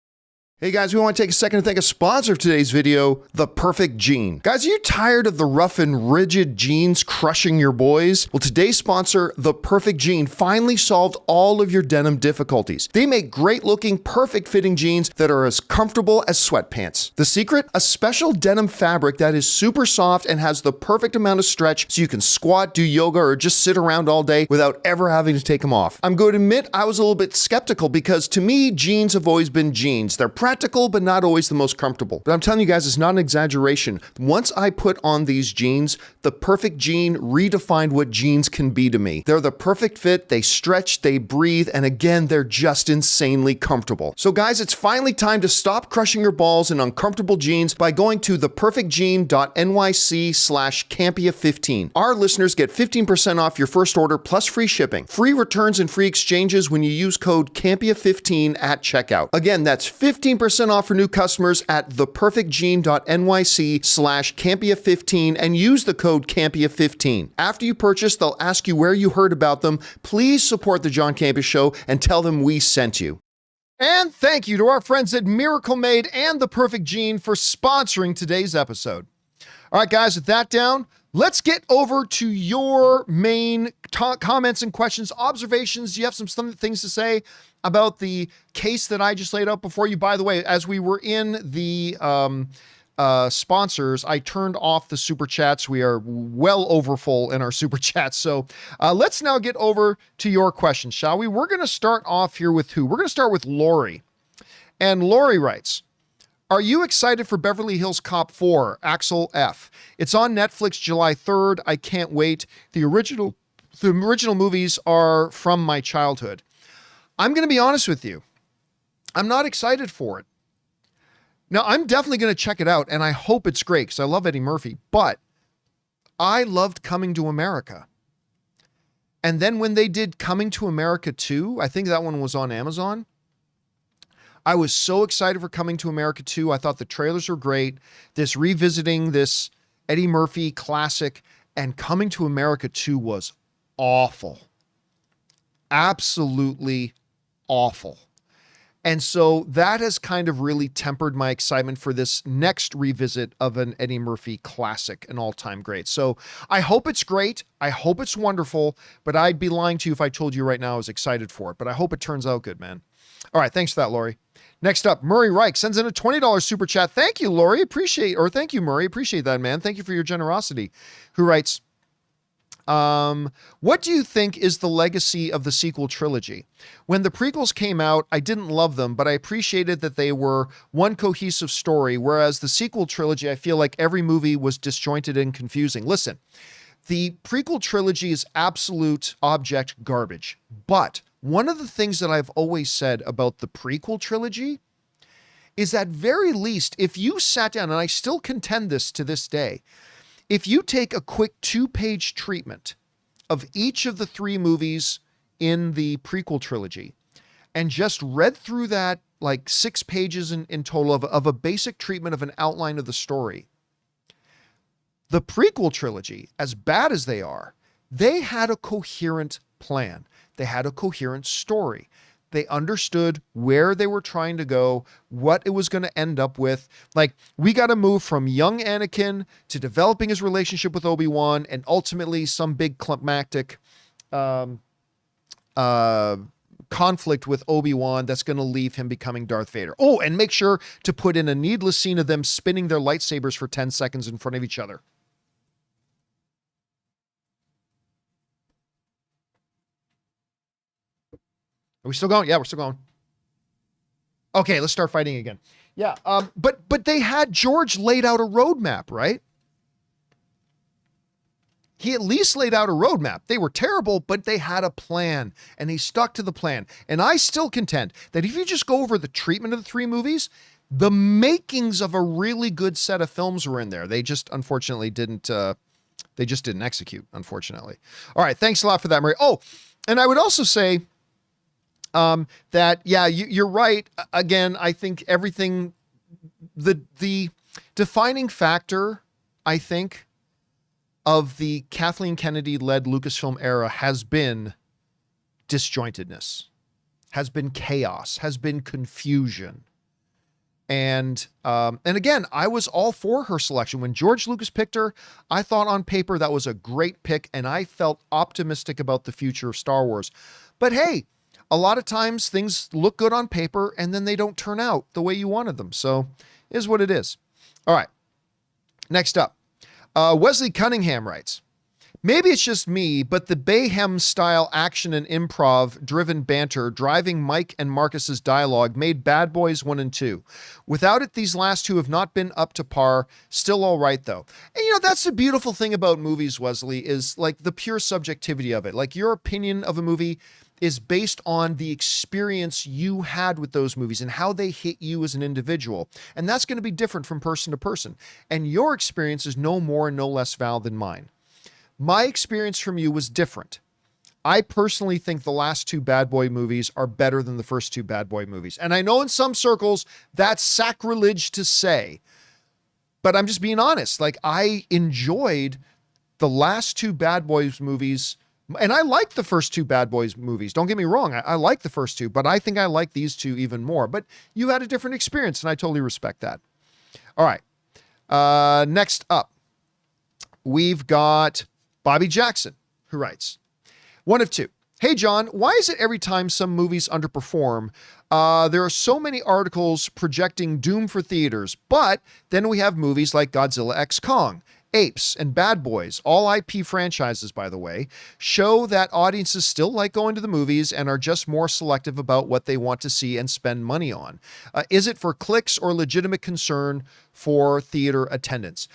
Hey guys, we want to take a second to thank a sponsor of today's video, The Perfect Gene. Guys, are you tired of the rough and rigid jeans crushing your boys? Well, today's sponsor, The Perfect Gene, finally solved all of your denim difficulties. They make great looking, perfect fitting jeans that are as comfortable as sweatpants. The secret? A special denim fabric that is super soft and has the perfect amount of stretch so you can squat, do yoga, or just sit around all day without ever having to take them off. I'm going to admit I was a little bit skeptical because to me, jeans have always been jeans. They're practical, but not always the most comfortable. But I'm telling you guys, it's not an exaggeration. Once I put on these jeans, The Perfect Gene redefined what jeans can be to me. They're the perfect fit, they stretch, they breathe, and again, they're just insanely comfortable. So guys, it's finally time to stop crushing your balls in uncomfortable jeans by going to theperfectgene.nyc/Campea15. Our listeners get 15% off your first order plus free shipping, free returns and free exchanges when you use code Campea15 at checkout. Again, that's 15% off for new customers at theperfectgene.nyc/Campea15 and use the code Campea15. After you purchase, they'll ask you where you heard about them. Please support the John Campea Show and tell them we sent you. And thank you to our friends at Miracle Made and The Perfect Gene for sponsoring today's episode. All right, guys, with that down, let's get over to your main comments and questions, observations. You have some things to say about the case that I just laid out before you. By the way, as we were in the sponsors, I turned off the super chats. We are well over full in our super chats. So let's now get over to your questions, shall we? We're going to start off here with who? We're going to start with Lori. And Lori writes, Are you excited for Beverly Hills Cop 4, Axel F? It's on Netflix July 3rd. I can't wait. The original movies are from my childhood. I'm going to be honest with you. I'm not excited for it. Now, I'm definitely going to check it out, and I hope it's great because I love Eddie Murphy, but I loved Coming to America. And then when they did Coming to America 2, I think that one was on Amazon. I was so excited for Coming to America 2. I thought the trailers were great. This revisiting this Eddie Murphy classic, and Coming to America 2 was awful. Absolutely awful. And so that has kind of really tempered my excitement for this next revisit of an Eddie Murphy classic, an all-time great. So I hope it's great. I hope it's wonderful, but I'd be lying to you if I told you right now I was excited for it, but I hope it turns out good, man. All right. Thanks for that, Lori. Next up, Murray Reich sends in a $20 super chat. Thank you, Lori. Thank you, Murray. Appreciate that, man. Thank you for your generosity. Who writes, what do you think is the legacy of the sequel trilogy? When the prequels came out, I didn't love them, but I appreciated that they were one cohesive story, whereas the sequel trilogy, I feel like every movie was disjointed and confusing. Listen, the prequel trilogy is absolute object garbage, but one of the things that I've always said about the prequel trilogy is at very least, if you sat down, and I still contend this to this day, if you take a quick 2-page treatment of each of the 3 movies in the prequel trilogy and just read through that, like 6 pages in total of a basic treatment of an outline of the story, the prequel trilogy, as bad as they are, they had a coherent plan. They had a coherent story. They understood where they were trying to go, what it was going to end up with. Like, we got to move from young Anakin to developing his relationship with Obi-Wan and ultimately some big climactic conflict with Obi-Wan that's going to leave him becoming Darth Vader. Oh, and make sure to put in a needless scene of them spinning their lightsabers for 10 seconds in front of each other. Are we still going? Yeah, we're still going. Okay, let's start fighting again. Yeah, but they had George laid out a roadmap, right? He at least laid out a roadmap. They were terrible, but they had a plan, and he stuck to the plan. And I still contend that if you just go over the treatment of the 3 movies, the makings of a really good set of films were in there. They just unfortunately didn't. They just didn't execute, unfortunately. All right, thanks a lot for that, Murray. Oh, and I would also say. That, yeah, you're right. Again, I think everything, the defining factor, I think, of the Kathleen Kennedy led Lucasfilm era has been disjointedness, has been chaos, has been confusion. And again, I was all for her selection. When George Lucas picked her, I thought on paper that was a great pick, and I felt optimistic about the future of Star Wars. But hey, a lot of times things look good on paper and then they don't turn out the way you wanted them. So it is what it is. All right. Next up, Wesley Cunningham writes, maybe it's just me, but the Bayhem style action and improv driven banter driving Mike and Marcus's dialogue made Bad Boys 1 and 2. Without it, these last 2 have not been up to par. Still all right though. And that's the beautiful thing about movies, Wesley, is like the pure subjectivity of it. Like your opinion of a movie is based on the experience you had with those movies and how they hit you as an individual. And that's going to be different from person to person. And your experience is no more and no less valid than mine. My experience from you was different. I personally think the last 2 Bad Boy movies are better than the first 2 Bad Boy movies. And I know in some circles that's sacrilege to say, but I'm just being honest. Like, I enjoyed the last 2 Bad Boys movies. And I like the first 2 Bad Boys movies. Don't get me wrong. I like the first 2, but I think I like these 2 even more. But you had a different experience, and I totally respect that. All right. Next up, we've got Bobby Jackson, who writes, 1 of 2. Hey, John, why is it every time some movies underperform, there are so many articles projecting doom for theaters, but then we have movies like Godzilla x Kong, Apes and Bad Boys, all IP franchises, by the way, show that audiences still like going to the movies and are just more selective about what they want to see and spend money on. Is it for clicks or legitimate concern for theater attendance?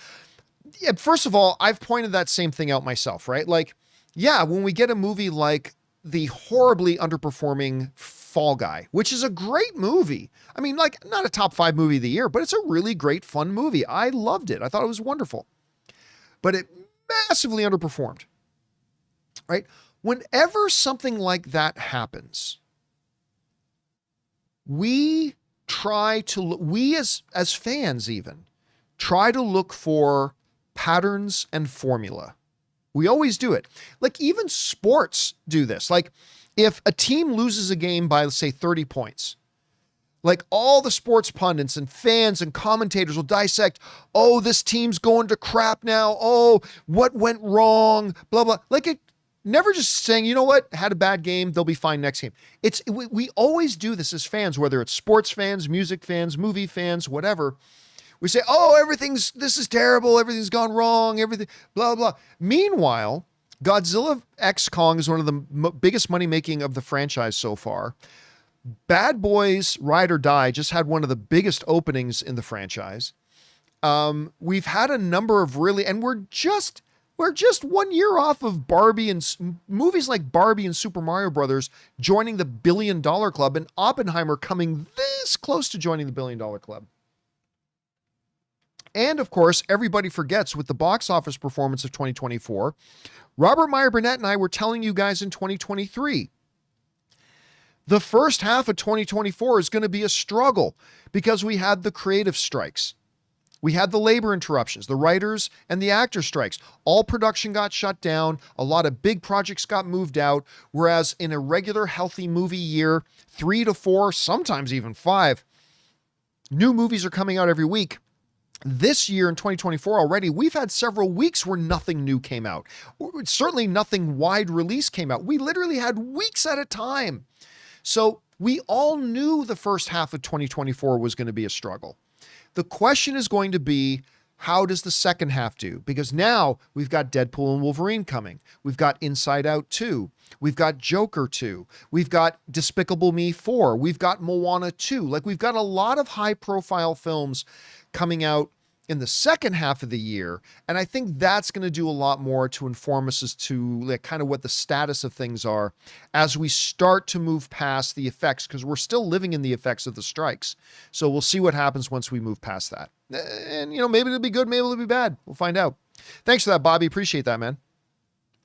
Yeah, first of all, I've pointed that same thing out myself, right? Like, yeah, when we get a movie like the horribly underperforming Fall Guy, which is a great movie. I mean, like, not a top 5 movie of the year, but it's a really great, fun movie. I loved it. I thought it was wonderful. But it massively underperformed, right? Whenever something like that happens, we as fans even, try to look for patterns and formula. We always do it. Like, even sports do this. Like, if a team loses a game by, let's say, 30 points, like, all the sports pundits and fans and commentators will dissect, oh, this team's going to crap now. Oh, what went wrong? Blah, blah. Like, it never just saying, you know what, had a bad game, they'll be fine next game. We always do this as fans, whether it's sports fans, music fans, movie fans, whatever. We say, oh, this is terrible. Everything's gone wrong. Everything, blah, blah. Meanwhile, Godzilla X Kong is one of the biggest money making of the franchise so far. Bad Boys Ride or Die just had one of the biggest openings in the franchise. We've had a number of and we're just 1 year off of Barbie and movies like Barbie and Super Mario Brothers joining the $1 billion club, and Oppenheimer coming this close to joining the $1 billion club. And of course, everybody forgets with the box office performance of 2024, Robert Meyer Burnett and I were telling you guys in 2023, the first half of 2024 is going to be a struggle because we had the creative strikes. We had the labor interruptions, the writers and the actor strikes. All production got shut down. A lot of big projects got moved out. Whereas in a regular healthy movie year, 3 to 4, sometimes even 5 new movies are coming out every week. This year in 2024 already, we've had several weeks where nothing new came out. Certainly nothing wide release came out. We literally had weeks at a time. So we all knew the first half of 2024 was going to be a struggle. The question is going to be, how does the second half do? Because now we've got Deadpool and Wolverine coming. We've got Inside Out 2. We've got Joker 2. We've got Despicable Me 4. We've got Moana 2. Like, we've got a lot of high profile films coming out in the second half of the year. And I think that's going to do a lot more to inform us as to like kind of what the status of things are as we start to move past the effects, because we're still living in the effects of the strikes. So we'll see what happens once we move past that. And, you know, maybe it'll be good, maybe it'll be bad. We'll find out. Thanks for that, Bobby. Appreciate that, man.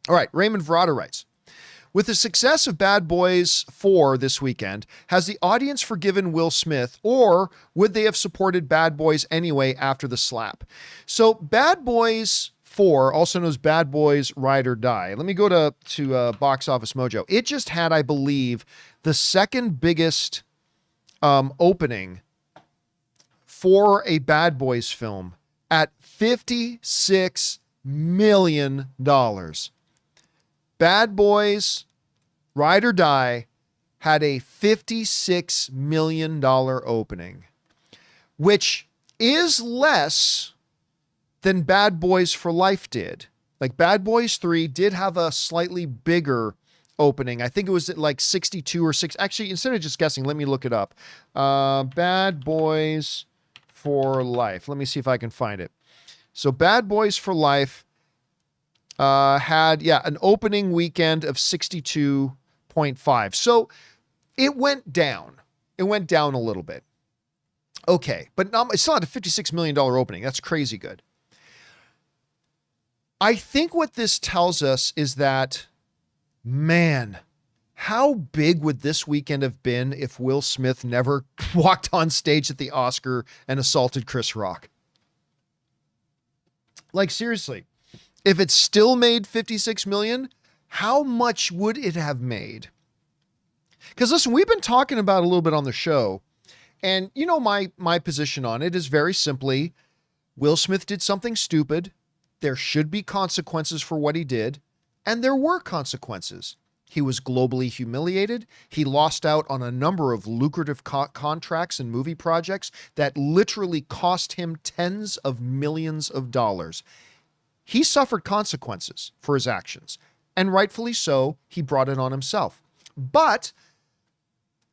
All right. Raymond Verada writes, with the success of Bad Boys 4 this weekend, has the audience forgiven Will Smith, or would they have supported Bad Boys anyway after the slap? So Bad Boys 4, also known as Bad Boys Ride or Die. Let me go to Box Office Mojo. It just had, I believe, the second biggest opening for a Bad Boys film at $56 million. Bad Boys Ride or Die had a $56 million opening, which is less than Bad Boys for Life did. Like, Bad Boys 3 did have a slightly bigger opening. I think it was at like 62 or 6. Actually, instead of just guessing, let me look it up. Bad Boys for Life. Let me see if I can find it. So Bad Boys for Life had an opening weekend of 62.5. So it went down. It went down a little bit. Okay, but it still had a $56 million opening. That's crazy good. I think what this tells us is that, man, how big would this weekend have been if Will Smith never walked on stage at the Oscar and assaulted Chris Rock? Like, seriously, if it still made 56 million, how much would it have made? Because listen, we've been talking about a little bit on the show, and you know, my position on it is very simply, Will Smith did something stupid. There should be consequences for what he did, and there were consequences. He was globally humiliated. He lost out on a number of lucrative contracts and movie projects that literally cost him tens of millions of dollars. he suffered consequences for his actions, and rightfully so. He brought it on himself. But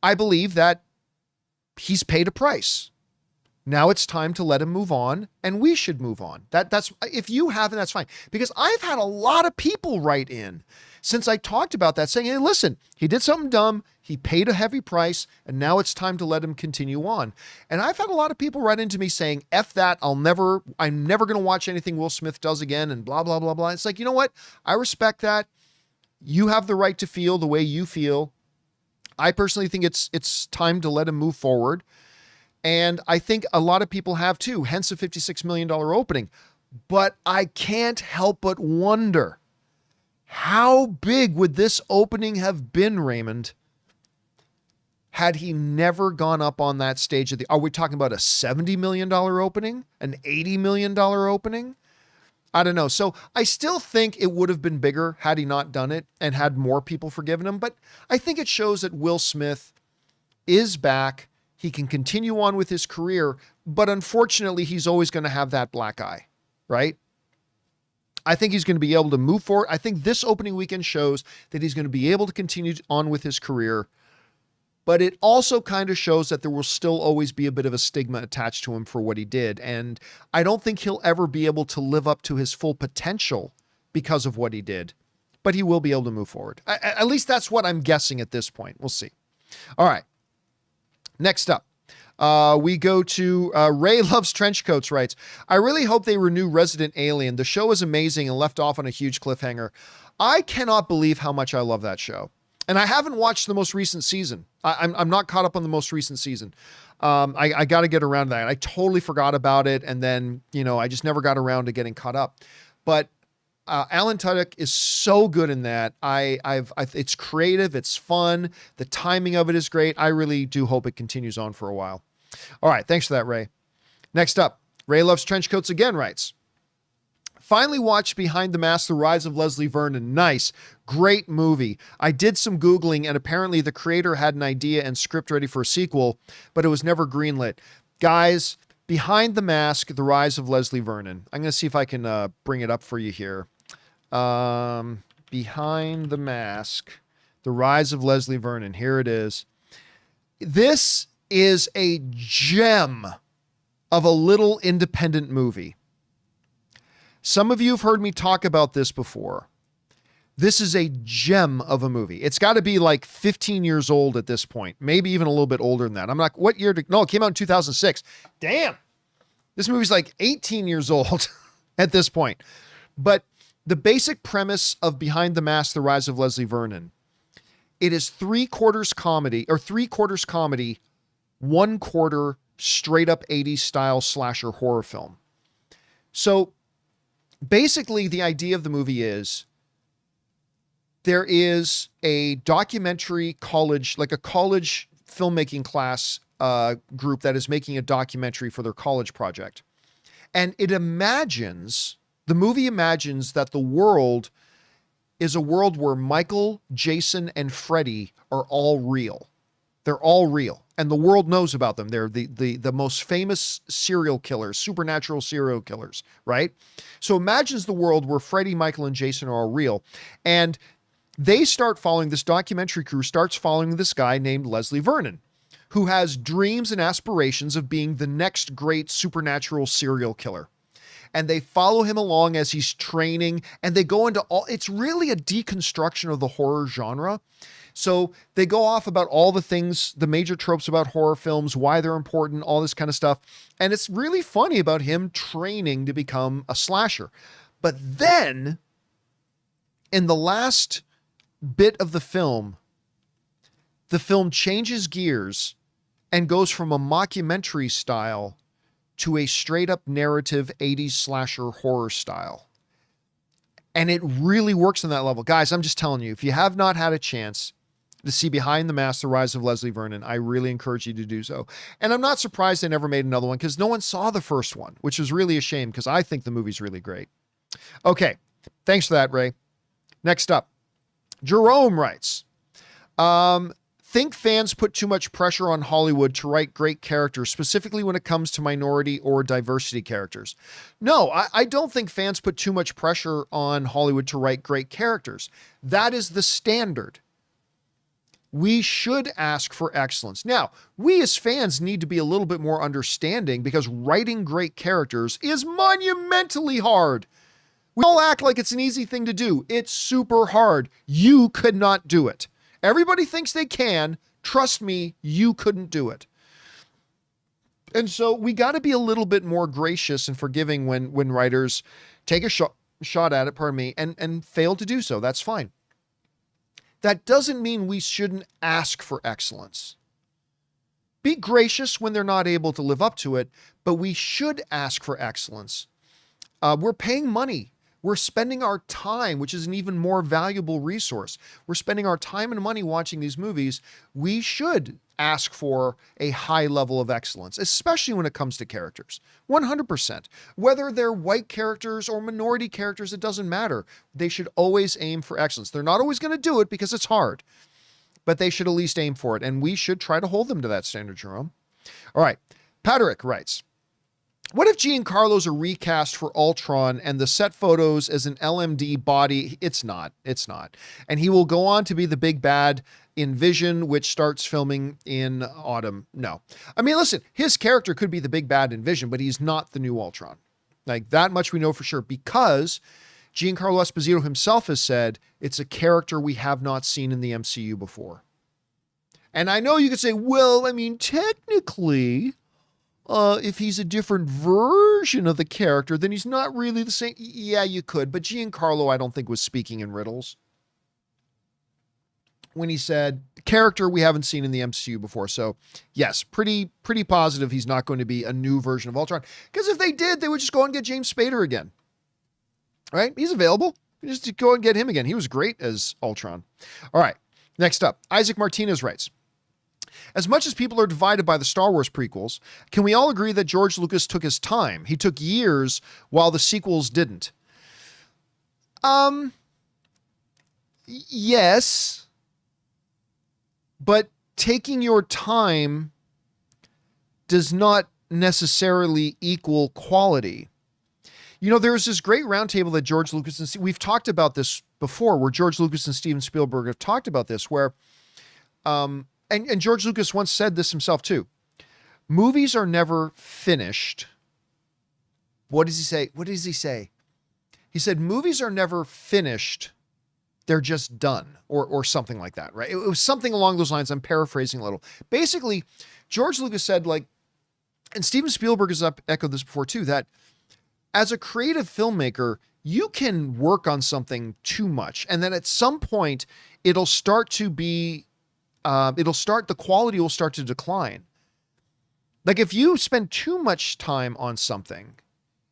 I believe that he's paid a price. Now it's time to let him move on, and we should move on. That's if you haven't, that's fine. Because I've had a lot of people write in since I talked about that saying, hey, listen, he did something dumb. He paid a heavy price, and now it's time to let him continue on. And I've had a lot of people write into me saying, F that, I'm never going to watch anything Will Smith does again, and blah, blah, blah, blah. It's like, you know what? I respect that. You have the right to feel the way you feel. I personally think it's time to let him move forward. And I think a lot of people have too, hence a $56 million opening. But I can't help but wonder, how big would this opening have been, Raymond, had he never gone up on that stage? Are we talking about a $70 million opening? An $80 million opening? I don't know. So I still think it would have been bigger had he not done it and had more people forgiven him. But I think it shows that Will Smith is back. He can continue on with his career, but unfortunately, he's always going to have that black eye, right? I think he's going to be able to move forward. I think this opening weekend shows that he's going to be able to continue on with his career, but it also kind of shows that there will still always be a bit of a stigma attached to him for what he did. And I don't think he'll ever be able to live up to his full potential because of what he did, but he will be able to move forward. At least that's what I'm guessing at this point. We'll see. All right. Next up, we go to Ray Loves Trenchcoats writes, I really hope they renew Resident Alien. The show is amazing and left off on a huge cliffhanger. I cannot believe how much I love that show. And I haven't watched the most recent season. I'm not caught up on the most recent season. I got to get around to that. I totally forgot about it. And then, I just never got around to getting caught up. But Alan Tudyk is so good in that. It's creative. It's fun. The timing of it is great. I really do hope it continues on for a while. All right. Thanks for that, Ray. Next up, Ray Loves Trenchcoats again writes, finally watched Behind the Mask, The Rise of Leslie Vernon. Nice. Great movie. I did some Googling and apparently the creator had an idea and script ready for a sequel, but it was never greenlit. Guys, Behind the Mask, The Rise of Leslie Vernon. I'm going to see if I can bring it up for you here. Behind the Mask, The Rise of Leslie Vernon. Here it is. This is a gem of a little independent movie. Some of you have heard me talk about this before. This is a gem of a movie. It's got to be like 15 years old at this point, maybe even a little bit older than that. I'm like, what year? No, it came out in 2006. Damn. This movie's like 18 years old at this point. But the basic premise of Behind the Mask, The Rise of Leslie Vernon, it is 3/4 comedy, 1/4 straight up 80s style slasher horror film. So basically the idea of the movie is there is a documentary college, like a college filmmaking class group that is making a documentary for their college project. And the movie imagines that the world is a world where Michael, Jason, and Freddy are all real. They're all real. And the world knows about them. They're the most famous serial killers, supernatural serial killers, right? So imagines the world where Freddy, Michael, and Jason are all real. And this documentary crew starts following this guy named Leslie Vernon, who has dreams and aspirations of being the next great supernatural serial killer. And they follow him along as he's training, and they go into it's really a deconstruction of the horror genre. So they go off about all the things, the major tropes about horror films, why they're important, all this kind of stuff. And it's really funny about him training to become a slasher. But then in the last bit of the film changes gears and goes from a mockumentary style to a straight up narrative 80s slasher horror style. And it really works on that level. Guys, I'm just telling you, if you have not had a chance to see Behind the Mask, The Rise of Leslie Vernon, I really encourage you to do so. And I'm not surprised they never made another one because no one saw the first one, which is really a shame because I think the movie's really great. Okay. Thanks for that, Ray. Next up, Jerome writes, think fans put too much pressure on Hollywood to write great characters, specifically when it comes to minority or diversity characters. No, I don't think fans put too much pressure on Hollywood to write great characters. That is the standard. We should ask for excellence. Now, we as fans need to be a little bit more understanding because writing great characters is monumentally hard. We all act like it's an easy thing to do. It's super hard. You could not do it. Everybody thinks they can. Trust me, you couldn't do it. And so we got to be a little bit more gracious and forgiving when writers take a shot at it, and fail to do so. That's fine. That doesn't mean we shouldn't ask for excellence. Be gracious when they're not able to live up to it, but we should ask for excellence. We're paying money. We're spending our time, which is an even more valuable resource. We're spending our time and money watching these movies. We should ask for a high level of excellence, especially when it comes to characters. 100%. Whether they're white characters or minority characters, it doesn't matter. They should always aim for excellence. They're not always going to do it because it's hard, but they should at least aim for it. And we should try to hold them to that standard, Jerome. All right. Patrick writes, what if Giancarlo's a recast for Ultron and the set photos as an LMD body? It's not. And he will go on to be the big bad in Vision, which starts filming in autumn. No. I mean, listen, his character could be the big bad in Vision, but he's not the new Ultron. Like, that much we know for sure, because Giancarlo Esposito himself has said it's a character we have not seen in the MCU before. And I know you could say, well, I mean, technically, if he's a different version of the character, then he's not really the same. Yeah, you could. But Giancarlo, I don't think, was speaking in riddles when he said character we haven't seen in the MCU before. So yes, pretty positive he's not going to be a new version of Ultron. Because if they did, they would just go and get James Spader again. Right? He's available. Just go and get him again. He was great as Ultron. All right. Next up, Isaac Martinez writes, as much as people are divided by the Star Wars prequels, can we all agree that George Lucas took his time? He took years while the sequels didn't. Yes, but taking your time does not necessarily equal quality. You know, there's this great roundtable that George Lucas and we've talked about this before, where George Lucas and Steven Spielberg have talked about this, where, and George Lucas once said this himself too. Movies are never finished. What does he say? What does he say? He said, movies are never finished. They're just done, or something like that, right? It was something along those lines. I'm paraphrasing a little. Basically, George Lucas said, like, and Steven Spielberg has echoed this before too, that as a creative filmmaker, you can work on something too much. And then at some point it'll start to be, the quality will start to decline. Like if you spend too much time on something,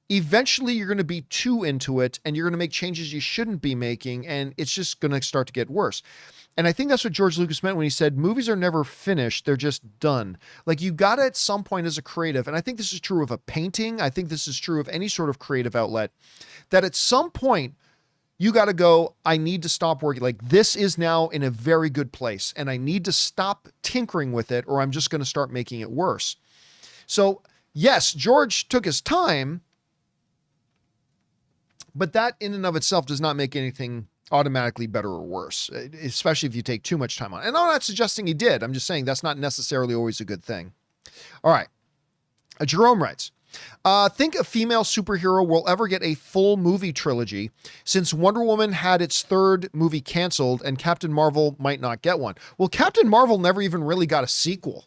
eventually you're going to be too into it and you're going to make changes you shouldn't be making. And it's just going to start to get worse. And I think that's what George Lucas meant when he said, movies are never finished. They're just done. Like you got to at some point as a creative. And I think this is true of a painting. I think this is true of any sort of creative outlet, that at some point you got to go, I need to stop working. Like this is now in a very good place and I need to stop tinkering with it or I'm just going to start making it worse. So yes, George took his time, but that in and of itself does not make anything automatically better or worse, especially if you take too much time on it. And I'm not suggesting he did. I'm just saying that's not necessarily always a good thing. All right. Jerome writes, think a female superhero will ever get a full movie trilogy since Wonder Woman had its third movie canceled and Captain Marvel might not get one. Well, Captain Marvel never even really got a sequel.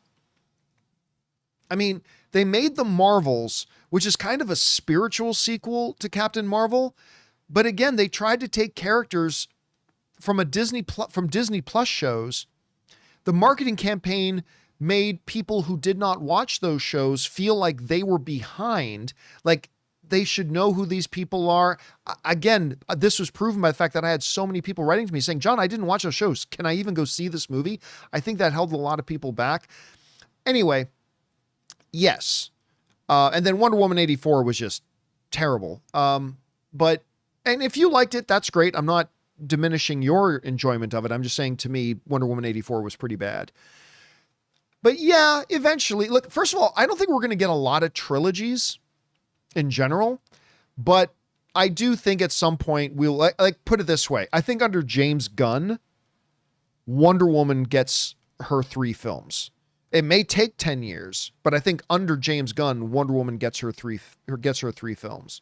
I mean, they made The Marvels, which is kind of a spiritual sequel to Captain Marvel. But again, they tried to take characters from Disney Plus shows. The marketing campaign made people who did not watch those shows feel like they were behind, like they should know who these people are. Again, this was proven by the fact that I had so many people writing to me saying, John, I didn't watch those shows. Can I even go see this movie? I think that held a lot of people back. Anyway, yes. And then Wonder Woman 84 was just terrible. And if you liked it, that's great. I'm not diminishing your enjoyment of it. I'm just saying, to me, Wonder Woman 84 was pretty bad. But yeah, eventually, look, first of all, I don't think we're going to get a lot of trilogies in general, but I do think at some point we'll like put it this way. I think under James Gunn, Wonder Woman gets her 3 films. It may take 10 years, but I think under James Gunn, Wonder Woman gets her 3 films.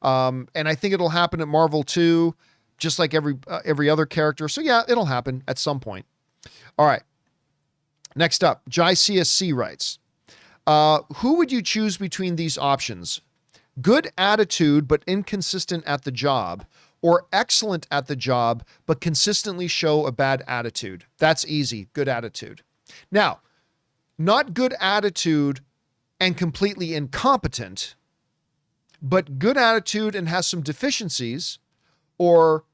And I think it'll happen at Marvel too, just like every other character. So yeah, it'll happen at some point. All right. Next up, Jai CSC writes, who would you choose between these options? Good attitude, but inconsistent at the job, or excellent at the job, but consistently show a bad attitude? That's easy. Good attitude. Now, not good attitude and completely incompetent, but good attitude and has some deficiencies, or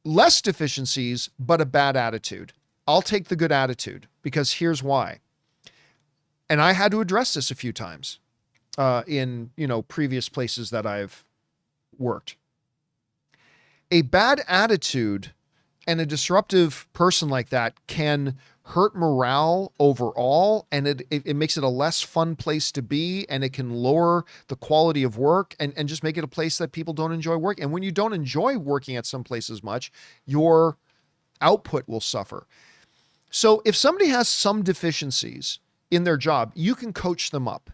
less deficiencies, but a bad attitude. I'll take the good attitude, because here's why. And I had to address this a few times in, previous places that I've worked. A bad attitude and a disruptive person like that can hurt morale overall, and it makes it a less fun place to be, and it can lower the quality of work and just make it a place that people don't enjoy work. And when you don't enjoy working at some places much, your output will suffer. So if somebody has some deficiencies in their job, you can coach them up.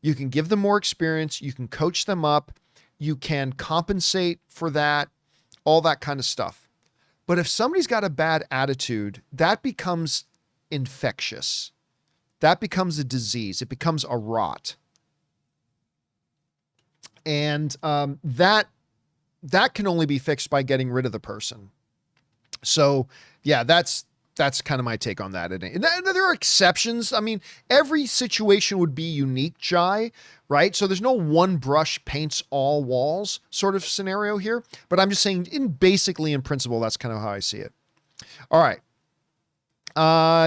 You can give them more experience. You can coach them up. You can compensate for that, all that kind of stuff. But if somebody's got a bad attitude, that becomes infectious. That becomes a disease. It becomes a rot. And that can only be fixed by getting rid of the person. So yeah, that's kind of my take on that. And there are exceptions. I mean, every situation would be unique, Jai, right? So there's no one brush paints all walls sort of scenario here, but I'm just saying basically in principle, that's kind of how I see it. All right.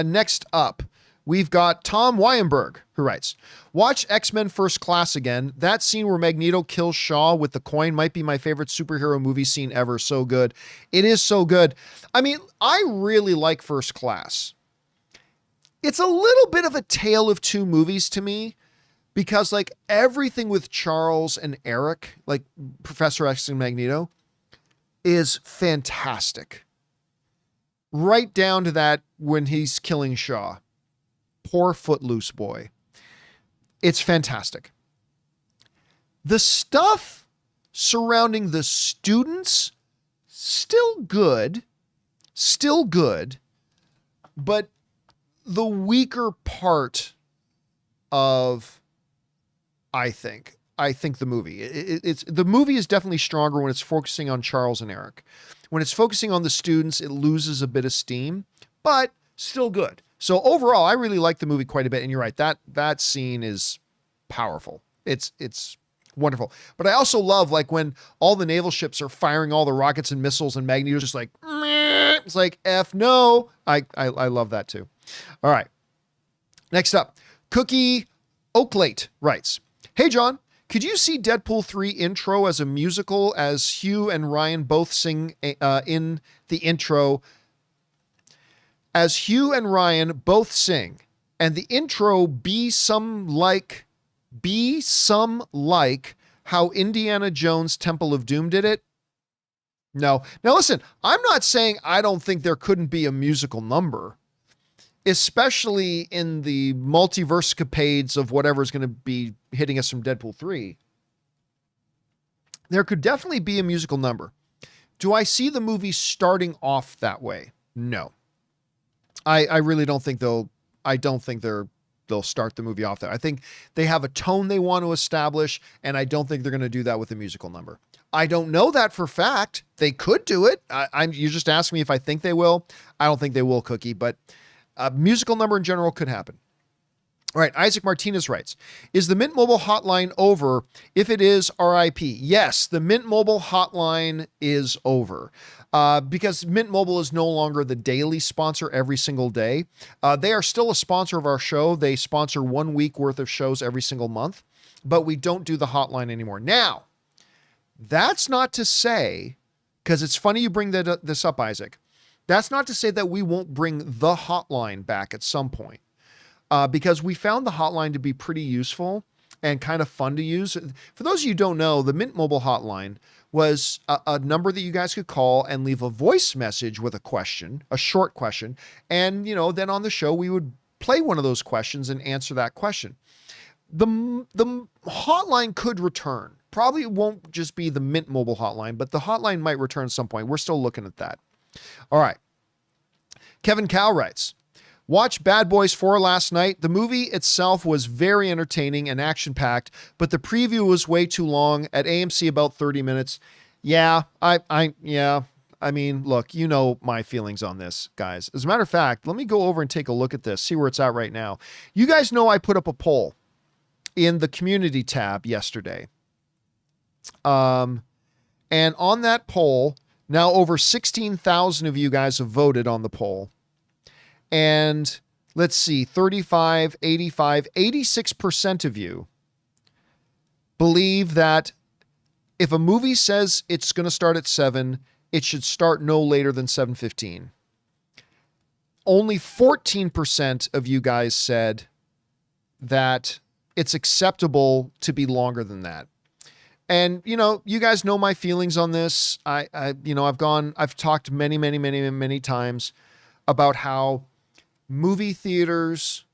Next up, we've got Tom Wyenberg, who writes, watch X-Men First Class again. That scene where Magneto kills Shaw with the coin might be my favorite superhero movie scene ever. So good. It is so good. I mean, I really like First Class. It's a little bit of a tale of two movies to me, because like everything with Charles and Eric, like Professor X and Magneto, is fantastic. Right down to that when he's killing Shaw. Poor footloose boy. It's fantastic. The stuff surrounding the students, still good, but the weaker part of, I think the movie. The movie is definitely stronger when it's focusing on Charles and Eric. When it's focusing on the students, it loses a bit of steam, but still good. So overall, I really like the movie quite a bit. And you're right, that scene is powerful. It's wonderful. But I also love like when all the naval ships are firing all the rockets and missiles and Magneto's just like, meh. It's like, F no. I love that too. All right. Next up, Cookie Oaklate writes, hey, John, could you see Deadpool 3 intro as a musical as Hugh and Ryan both sing in the intro? As Hugh and Ryan both sing, and the intro be some like how Indiana Jones Temple of Doom did it? No. Now listen, I'm not saying I don't think there couldn't be a musical number, especially in the multiverse capades of whatever's going to be hitting us from Deadpool 3. There could definitely be a musical number. Do I see the movie starting off that way? No. I really don't think they'll start the movie off there. I think they have a tone they want to establish, and I don't think they're going to do that with a musical number. I don't know that for fact. They could do it. You just asked me if I think they will. I don't think they will, Cookie, but a musical number in general could happen. All right, Isaac Martinez writes, is the Mint Mobile hotline over? If it is, RIP. Yes, the Mint Mobile hotline is over. Because Mint Mobile is no longer the daily sponsor every single day. They are still a sponsor of our show. They sponsor 1 week worth of shows every single month, but we don't do the hotline anymore. Now, that's not to say, because it's funny you bring this up, Isaac. That's not to say that we won't bring the hotline back at some point, because we found the hotline to be pretty useful and kind of fun to use. For those of you who don't know, the Mint Mobile hotline was a number that you guys could call and leave a voice message with a question, a short question. And, then on the show, we would play one of those questions and answer that question. The hotline could return. Probably it won't just be the Mint Mobile hotline, but the hotline might return at some point. We're still looking at that. All right. Kevin Cow writes, watched Bad Boys 4 last night. The movie itself was very entertaining and action-packed, but the preview was way too long. At AMC, about 30 minutes. Yeah, I mean, look, you know my feelings on this, guys. As a matter of fact, let me go over and take a look at this, see where it's at right now. You guys know I put up a poll in the community tab yesterday. And on that poll, now over 16,000 of you guys have voted on the poll. And let's see, 35, 85, 86% of you believe that if a movie says it's going to start at 7, it should start no later than 7:15. Only 14% of you guys said that it's acceptable to be longer than that. And, you guys know my feelings on this. I've talked many times about how movie theaters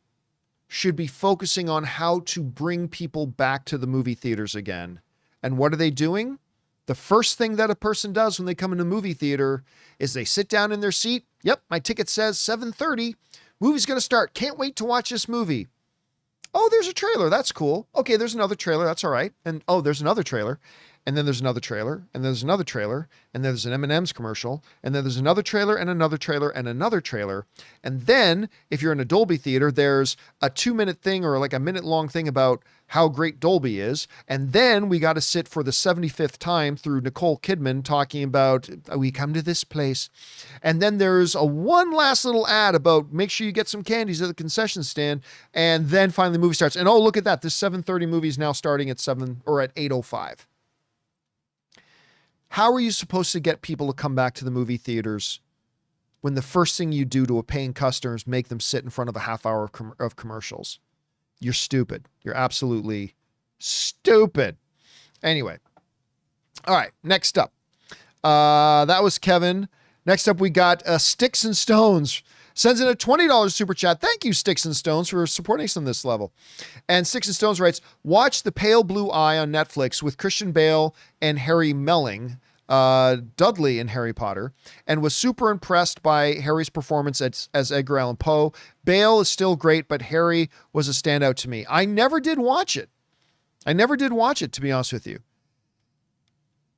should be focusing on how to bring people back to the movie theaters again. And what are they doing? The first thing that a person does when they come into a movie theater is they sit down in their seat. Yep, my ticket says 7:30. Movie's going to start. Can't wait to watch this movie. Oh, there's a trailer. That's cool. Okay, there's another trailer. That's all right. And there's another trailer. And then there's another trailer. And there's another trailer. And then there's an M&M's commercial. And then there's another trailer and another trailer and another trailer. And then if you're in a Dolby theater, there's a 2-minute thing or like a minute-long thing about how great Dolby is. And then we got to sit for the 75th time through Nicole Kidman talking about, we come to this place. And then there's one last little ad about make sure you get some candies at the concession stand. And then finally the movie starts. And look at that. This 7:30 movie is now starting at 7 or at 8:05. How are you supposed to get people to come back to the movie theaters when the first thing you do to a paying customer is make them sit in front of a half hour of commercials? You're stupid. You're absolutely stupid. Anyway. All right. Next up. That was Kevin. Next up, we got Sticks and Stones. Sends in a $20 super chat. Thank you, Sticks and Stones, for supporting us on this level. And Sticks and Stones writes, watch The Pale Blue Eye on Netflix with Christian Bale and Harry Melling, Dudley in Harry Potter, and was super impressed by Harry's performance as Edgar Allan Poe. Bale is still great, but Harry was a standout to me. I never did watch it, to be honest with you.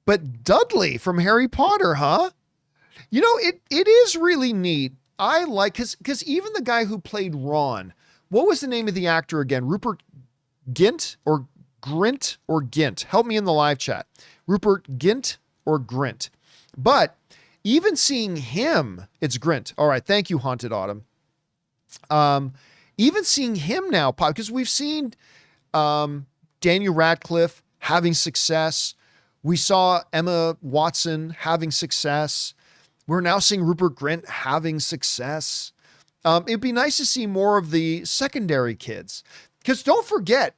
But Dudley from Harry Potter, huh? It is really neat. I like, because even the guy who played Ron, what was the name of the actor again? Rupert Gint or Grint or Gint? Help me in the live chat. Rupert Gint or Grint. But even seeing him, it's Grint. All right. Thank you, Haunted Autumn. Even seeing him now, because we've seen Daniel Radcliffe having success. We saw Emma Watson having success. We're now seeing Rupert Grint having success. It'd be nice to see more of the secondary kids. Because don't forget,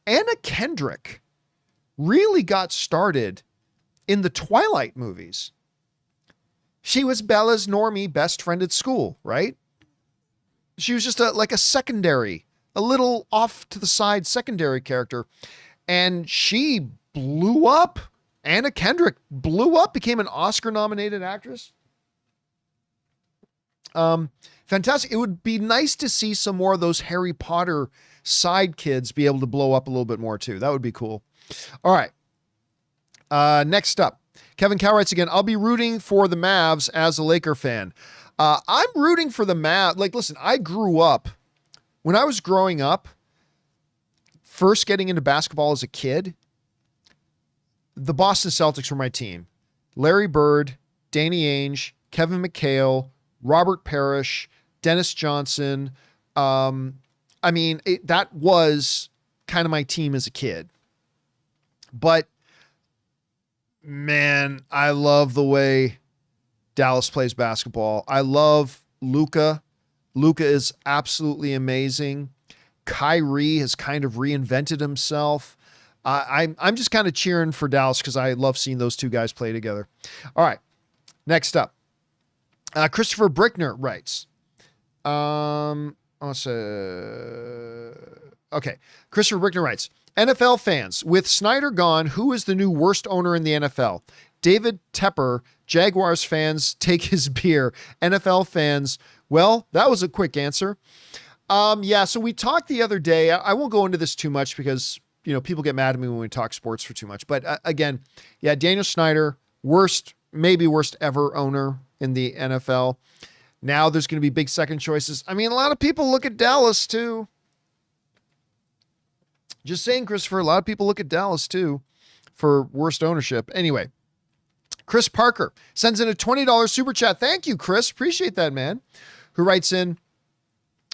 Anna Kendrick really got started in the Twilight movies. She was Bella's normie best friend at school, right? She was just like a secondary, a little off to the side secondary character. And she blew up. Anna Kendrick blew up, became an Oscar-nominated actress. Fantastic. It would be nice to see some more of those Harry Potter side kids be able to blow up a little bit more too. That would be cool. All right. Next up, Kevin Cow writes again, I'll be rooting for the Mavs as a Laker fan. I'm rooting for the Mavs. Like, listen, I grew up, when I was growing up, first getting into basketball as a kid, the Boston Celtics were my team. Larry Bird, Danny Ainge, Kevin McHale, Robert Parrish, Dennis Johnson. That was kind of my team as a kid. But Man, I love the way Dallas plays basketball. I love Luka. Luka is absolutely amazing. Kyrie has kind of reinvented himself. I'm just kind of cheering for Dallas because I love seeing those two guys play together. All right, next up. Christopher Brickner writes, okay. Christopher Brickner writes, NFL fans, with Snyder gone, who is the new worst owner in the NFL? David Tepper. Jaguars fans, take his beer. NFL fans, well, that was a quick answer. Yeah, so we talked the other day. I won't go into this too much because, people get mad at me when we talk sports for too much. But again, yeah, Daniel Snyder, maybe worst ever owner in the NFL. Now there's going to be big second choices. I mean, a lot of people look at Dallas too. Just saying, Christopher, a lot of people look at Dallas too for worst ownership. Anyway, Chris Parker sends in a $20 super chat. Thank you, Chris. Appreciate that, man. Who writes in,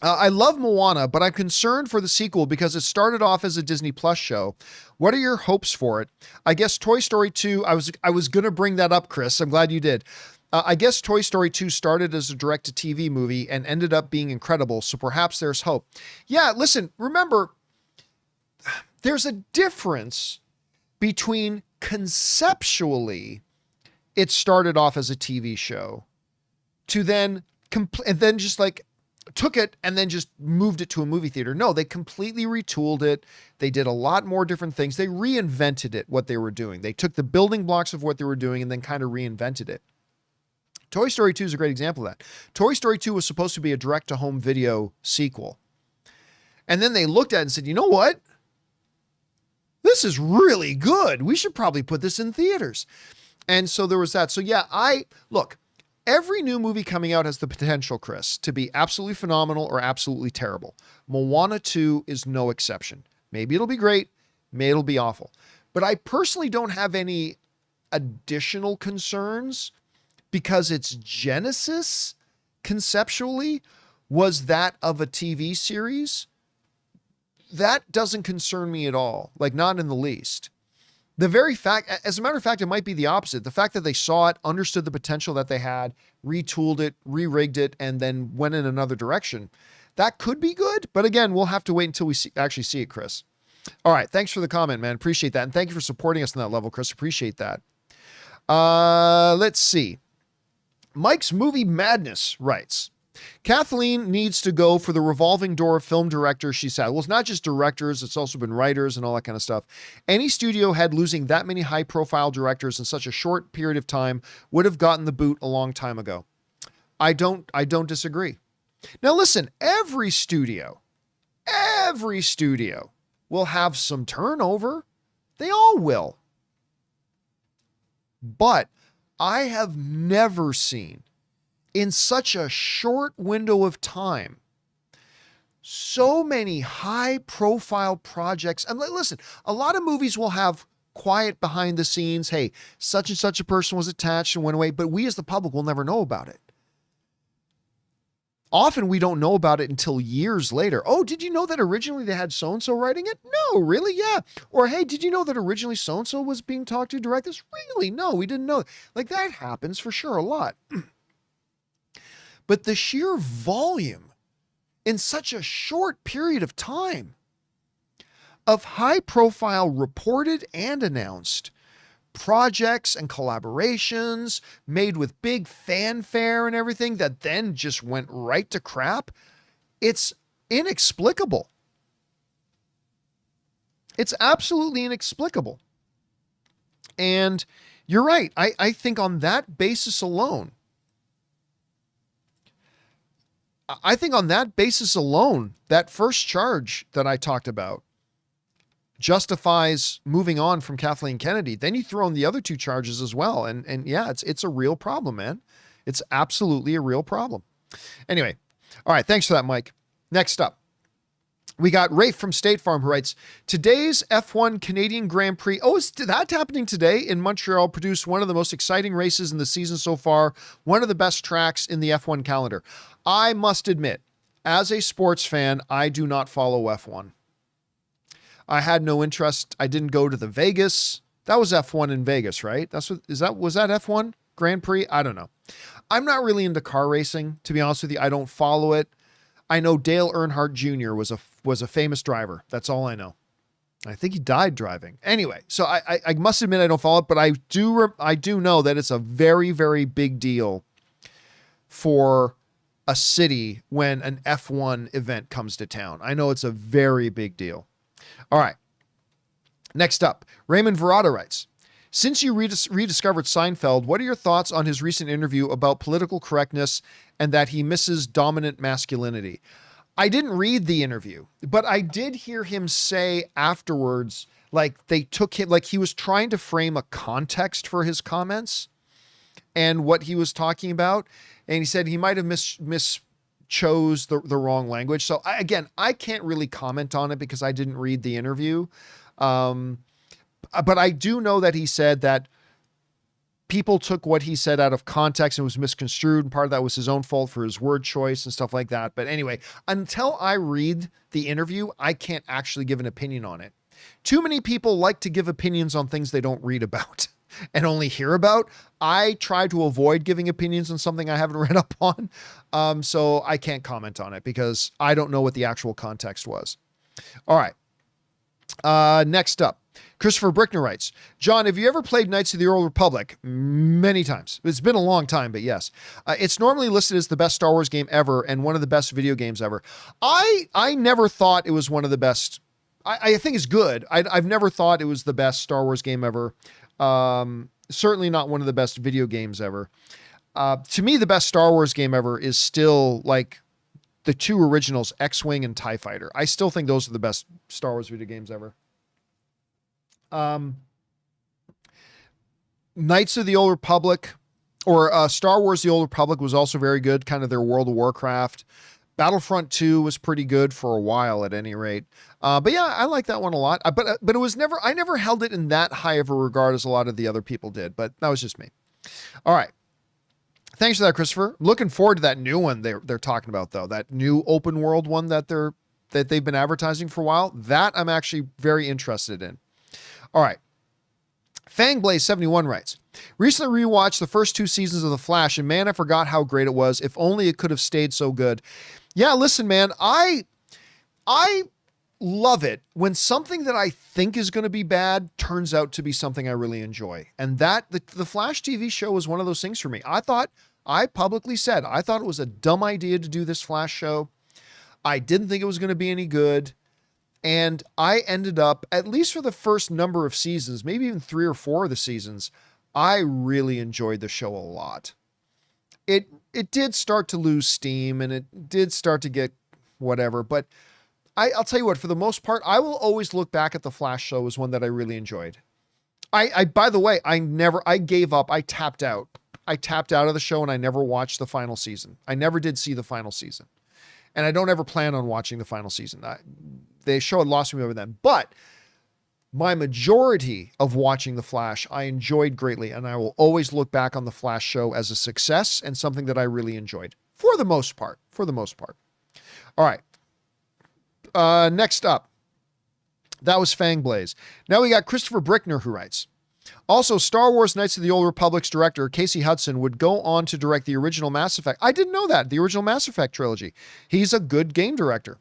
I love Moana, but I'm concerned for the sequel because it started off as a Disney Plus show. What are your hopes for it? I guess Toy Story 2, I was going to bring that up, Chris. I'm glad you did. I guess Toy Story 2 started as a direct-to-TV movie and ended up being incredible, so perhaps there's hope. Yeah, listen, remember, there's a difference between conceptually it started off as a TV show to then and then just like took it and then just moved it to a movie theater. No, they completely retooled it. They did a lot more different things. They reinvented it, what they were doing. They took the building blocks of what they were doing and then kind of reinvented it. Toy Story 2 is a great example of that. Toy Story 2 was supposed to be a direct-to-home video sequel. And then they looked at it and said, you know what? This is really good. We should probably put this in theaters. And so there was that. So yeah, look, every new movie coming out has the potential, Chris, to be absolutely phenomenal or absolutely terrible. Moana 2 is no exception. Maybe it'll be great. Maybe it'll be awful. But I personally don't have any additional concerns because its genesis conceptually was that of a TV series. That doesn't concern me at all. Like, not in the least. The very fact, as a matter of fact, it might be the opposite. The fact that they saw it, understood the potential that they had, retooled it, re-rigged it, and then went in another direction. That could be good. But again, we'll have to wait until we actually see it, Chris. All right. Thanks for the comment, man. Appreciate that. And thank you for supporting us on that level, Chris. Appreciate that. Let's see. Mike's Movie Madness writes, Kathleen needs to go for the revolving door of film directors, she said. Well, it's not just directors, it's also been writers and all that kind of stuff. Any studio head losing that many high-profile directors in such a short period of time would have gotten the boot a long time ago. I don't disagree. Now listen, every studio will have some turnover. They all will. But I have never seen in such a short window of time so many high profile projects. And listen, a lot of movies will have quiet behind the scenes. Hey, such and such a person was attached and went away, but we as the public will never know about it. Often we don't know about it until years later. Oh, did you know that originally they had so-and-so writing it? No, really? Yeah. Or, hey, did you know that originally so-and-so was being talked to direct this? Really? No, we didn't know. Like, that happens for sure a lot. But the sheer volume in such a short period of time of high-profile reported and announced projects and collaborations made with big fanfare and everything that then just went right to crap, it's inexplicable. It's absolutely inexplicable. And you're right. I think on that basis alone, that first charge that I talked about justifies moving on from Kathleen Kennedy. Then you throw in the other two charges as well. And yeah, it's a real problem, man. It's absolutely a real problem. Anyway. All right. Thanks for that, Mike. Next up, we got Rafe from State Farm who writes, today's F1 Canadian Grand Prix. Oh, is that happening today in Montreal? Produced one of the most exciting races in the season so far. One of the best tracks in the F1 calendar. I must admit, as a sports fan, I do not follow F1. I had no interest. I didn't go to the Vegas That was F1 in Vegas, right? Was that F1 Grand Prix? I don't know. I'm not really into car racing, to be honest with you. I don't follow it. I know Dale Earnhardt Jr. was a famous driver. That's all I know. I think he died driving. Anyway, so I must admit I don't follow it, but I do know that it's a very, very big deal for a city when an F1 event comes to town. I know it's a very big deal. All right. Next up, Raymond Verrata writes, since you rediscovered Seinfeld, what are your thoughts on his recent interview about political correctness and that he misses dominant masculinity? I didn't read the interview, but I did hear him say afterwards, like they took him, like he was trying to frame a context for his comments and what he was talking about. And he said he might have chose the wrong language. So I can't really comment on it because I didn't read the interview. But I do know that he said that people took what he said out of context and was misconstrued. And part of that was his own fault for his word choice and stuff like that. But anyway, until I read the interview, I can't actually give an opinion on it. Too many people like to give opinions on things they don't read about and only hear about. I try to avoid giving opinions on something I haven't read up on. So I can't comment on it because I don't know what the actual context was. All right. Next up, Christopher Brickner writes, John, have you ever played Knights of the Old Republic? Many times. It's been a long time, but yes. It's normally listed as the best Star Wars game ever and one of the best video games ever. I never thought it was one of the best. I think it's good. I've never thought it was the best Star Wars game ever. Certainly not one of the best video games ever. To me, the best Star Wars game ever is still like the two originals, X-Wing and TIE Fighter. I still think those are the best Star Wars video games ever. Knights of the Old Republic or Star Wars The Old Republic was also very good, kind of their World of Warcraft. Battlefront 2 was pretty good for a while at any rate. But yeah, I like that one a lot. But it was I never held it in that high of a regard as a lot of the other people did, but that was just me. All right. Thanks for that, Christopher. Looking forward to that new one they're talking about though. That new open world one that they've been advertising for a while. That I'm actually very interested in. All right. Fangblaze71 writes, recently rewatched the first 2 seasons of The Flash and man, I forgot how great it was. If only it could have stayed so good. Yeah, listen, man, I love it when something that I think is going to be bad turns out to be something I really enjoy. And that the Flash TV show was one of those things for me. I publicly said, I thought it was a dumb idea to do this Flash show. I didn't think it was going to be any good. And I ended up, at least for the first number of seasons, maybe even 3 or 4 of the seasons, I really enjoyed the show a lot. It did start to lose steam and it did start to get whatever, but I'll tell you what, for the most part, I will always look back at the Flash show as one that I really enjoyed. By the way, I gave up. I tapped out. I tapped out of the show and I never watched the final season. I never did see the final season. And I don't ever plan on watching the final season. The show had lost me over then, but my majority of watching The Flash, I enjoyed greatly. And I will always look back on the Flash show as a success and something that I really enjoyed for the most part. All right. Next up, that was Fangblaze. Now we got Christopher Brickner who writes, also Star Wars Knights of the Old Republic's director, Casey Hudson, would go on to direct the original Mass Effect. I didn't know that. The original Mass Effect trilogy. He's a good game director.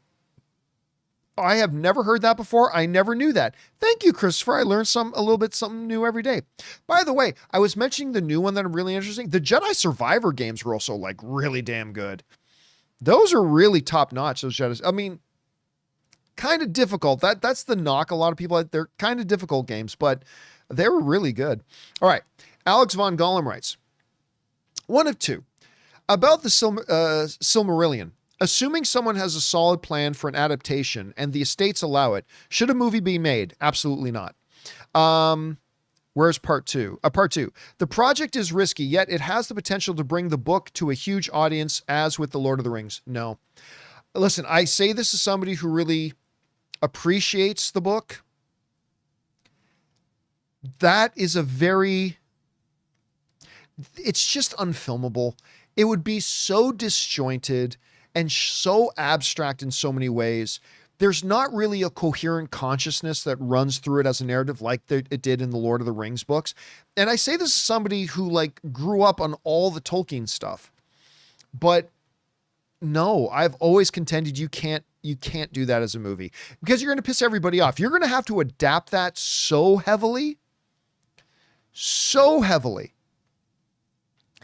I have never heard that before. I never knew that. Thank you, Christopher. I learned something new every day. By the way, I was mentioning the new one that I'm really interesting. The Jedi Survivor games were also like really damn good. Those are really top notch. Those Jedi. I mean, kind of difficult. That's the knock. A lot of people, they're kind of difficult games, but they were really good. All right. Alex Von Gollum writes, one of two about the Silmarillion. Assuming someone has a solid plan for an adaptation and the estates allow it, should a movie be made? Absolutely not. Where's part two? Part 2. The project is risky, yet it has the potential to bring the book to a huge audience, as with The Lord of the Rings. No. Listen, I say this as somebody who really appreciates the book. That is it's just unfilmable. It would be so disjointed and so abstract in so many ways. there's not really a coherent consciousness that runs through it as a narrative like it did in the Lord of the Rings books. And I say this as somebody who like grew up on all the Tolkien stuff, but no, I've always contended you can't do that as a movie because you're going to piss everybody off. You're going to have to adapt that so heavily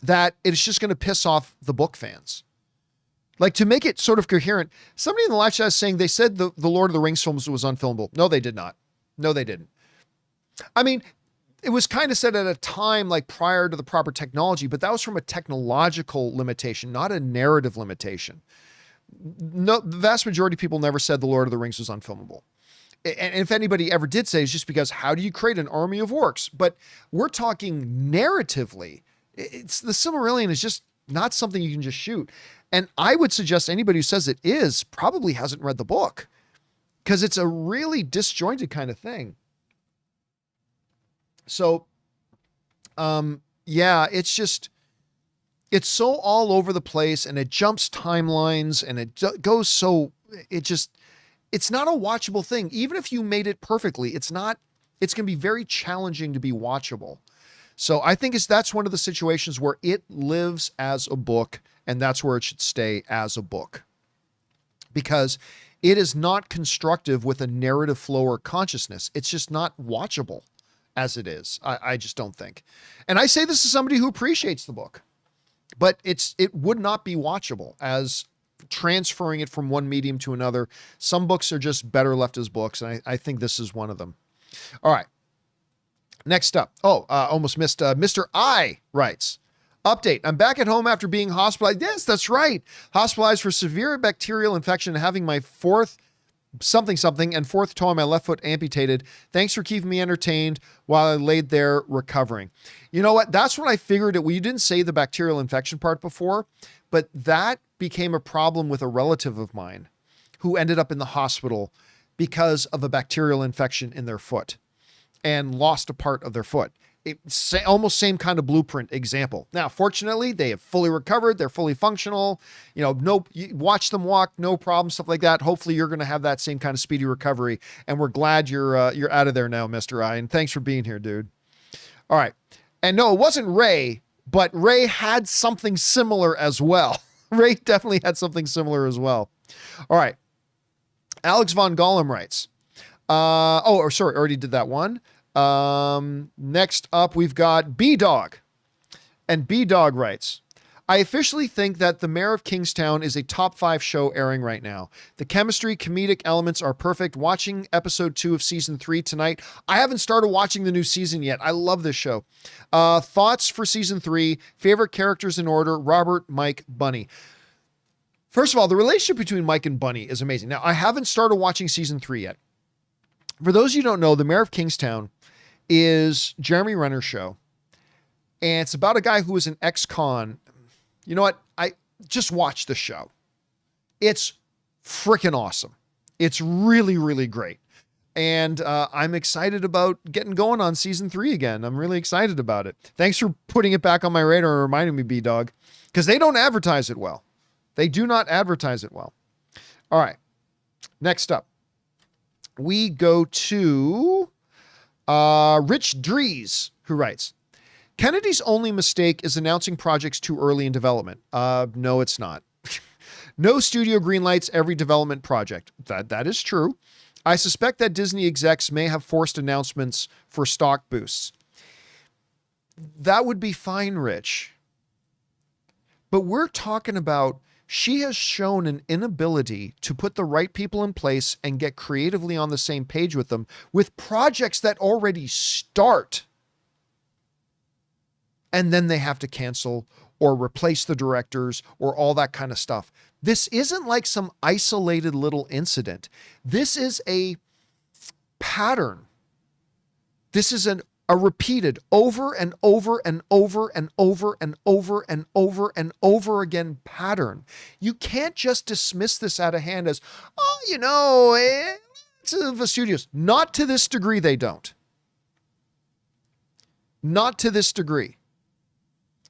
that it's just going to piss off the book fans. Like, to make it sort of coherent, somebody in the live chat is saying they said the Lord of the Rings films was unfilmable. No, they did not. No, they didn't. I mean, it was kind of said at a time like prior to the proper technology, but that was from a technological limitation, not a narrative limitation. No, the vast majority of people never said the Lord of the Rings was unfilmable. And if anybody ever did say, it's just because how do you create an army of orcs? But we're talking narratively. It's the Silmarillion is just not something you can just shoot. And I would suggest anybody who says it is probably hasn't read the book because it's a really disjointed kind of thing. So, yeah, it's so all over the place and it jumps timelines and it goes so, it's not a watchable thing. Even if you made it perfectly, it's going to be very challenging to be watchable. So I think that's one of the situations where it lives as a book and that's where it should stay as a book because it is not constructive with a narrative flow or consciousness. It's just not watchable as it is. I just don't think. And I say this as somebody who appreciates the book, but it would not be watchable as transferring it from one medium to another. Some books are just better left as books. And I think this is one of them. All right. Next up. Almost missed. Mr. I writes, update. I'm back at home after being hospitalized. Yes, that's right. Hospitalized for severe bacterial infection and having my fourth toe on my left foot amputated. Thanks for keeping me entertained while I laid there recovering. You know what? That's what I figured it. You didn't say the bacterial infection part before, but that became a problem with a relative of mine who ended up in the hospital because of a bacterial infection in their foot and lost a part of their foot. It's almost same kind of blueprint example. Now, fortunately, they have fully recovered. They're fully functional. You watch them walk, no problem, stuff like that. Hopefully you're going to have that same kind of speedy recovery. And we're glad you're out of there now, Mr. I. And thanks for being here, dude. All right. And no, it wasn't Ray, but Ray had something similar as well. Ray definitely had something similar as well. All right. Alex Von Gollum writes, already did that one. Next up, we've got B-Dog. And B-Dog writes, I officially think that The Mayor of Kingstown is a top 5 show airing right now. The chemistry, comedic elements are perfect. Watching episode 2 of season 3 tonight. I haven't started watching the new season yet. I love this show. Thoughts for season 3, favorite characters in order, Robert, Mike, Bunny. First of all, the relationship between Mike and Bunny is amazing. Now, I haven't started watching season 3 yet. For those of you who don't know, The Mayor of Kingstown is Jeremy Renner's show. And it's about a guy who is an ex-con. You know what? I just watched the show. It's freaking awesome. It's really, really great. And I'm excited about getting going on season 3 again. I'm really excited about it. Thanks for putting it back on my radar and reminding me, B-Dog, because they don't advertise it well. They do not advertise it well. All right. Next up, we go to Rich Dries, who writes, Kennedy's only mistake is announcing projects too early in development. No, it's not. No studio greenlights every development project. That is true. I suspect that Disney execs may have forced announcements for stock boosts. That would be fine, Rich. But we're talking about she has shown an inability to put the right people in place and get creatively on the same page with them with projects that already start. And then they have to cancel or replace the directors or all that kind of stuff. This isn't like some isolated little incident. This is a pattern. This is a repeated over and over and over and over and over and over and over again pattern. You can't just dismiss this out of hand as, it's the studios. Not to this degree, they don't. Not to this degree.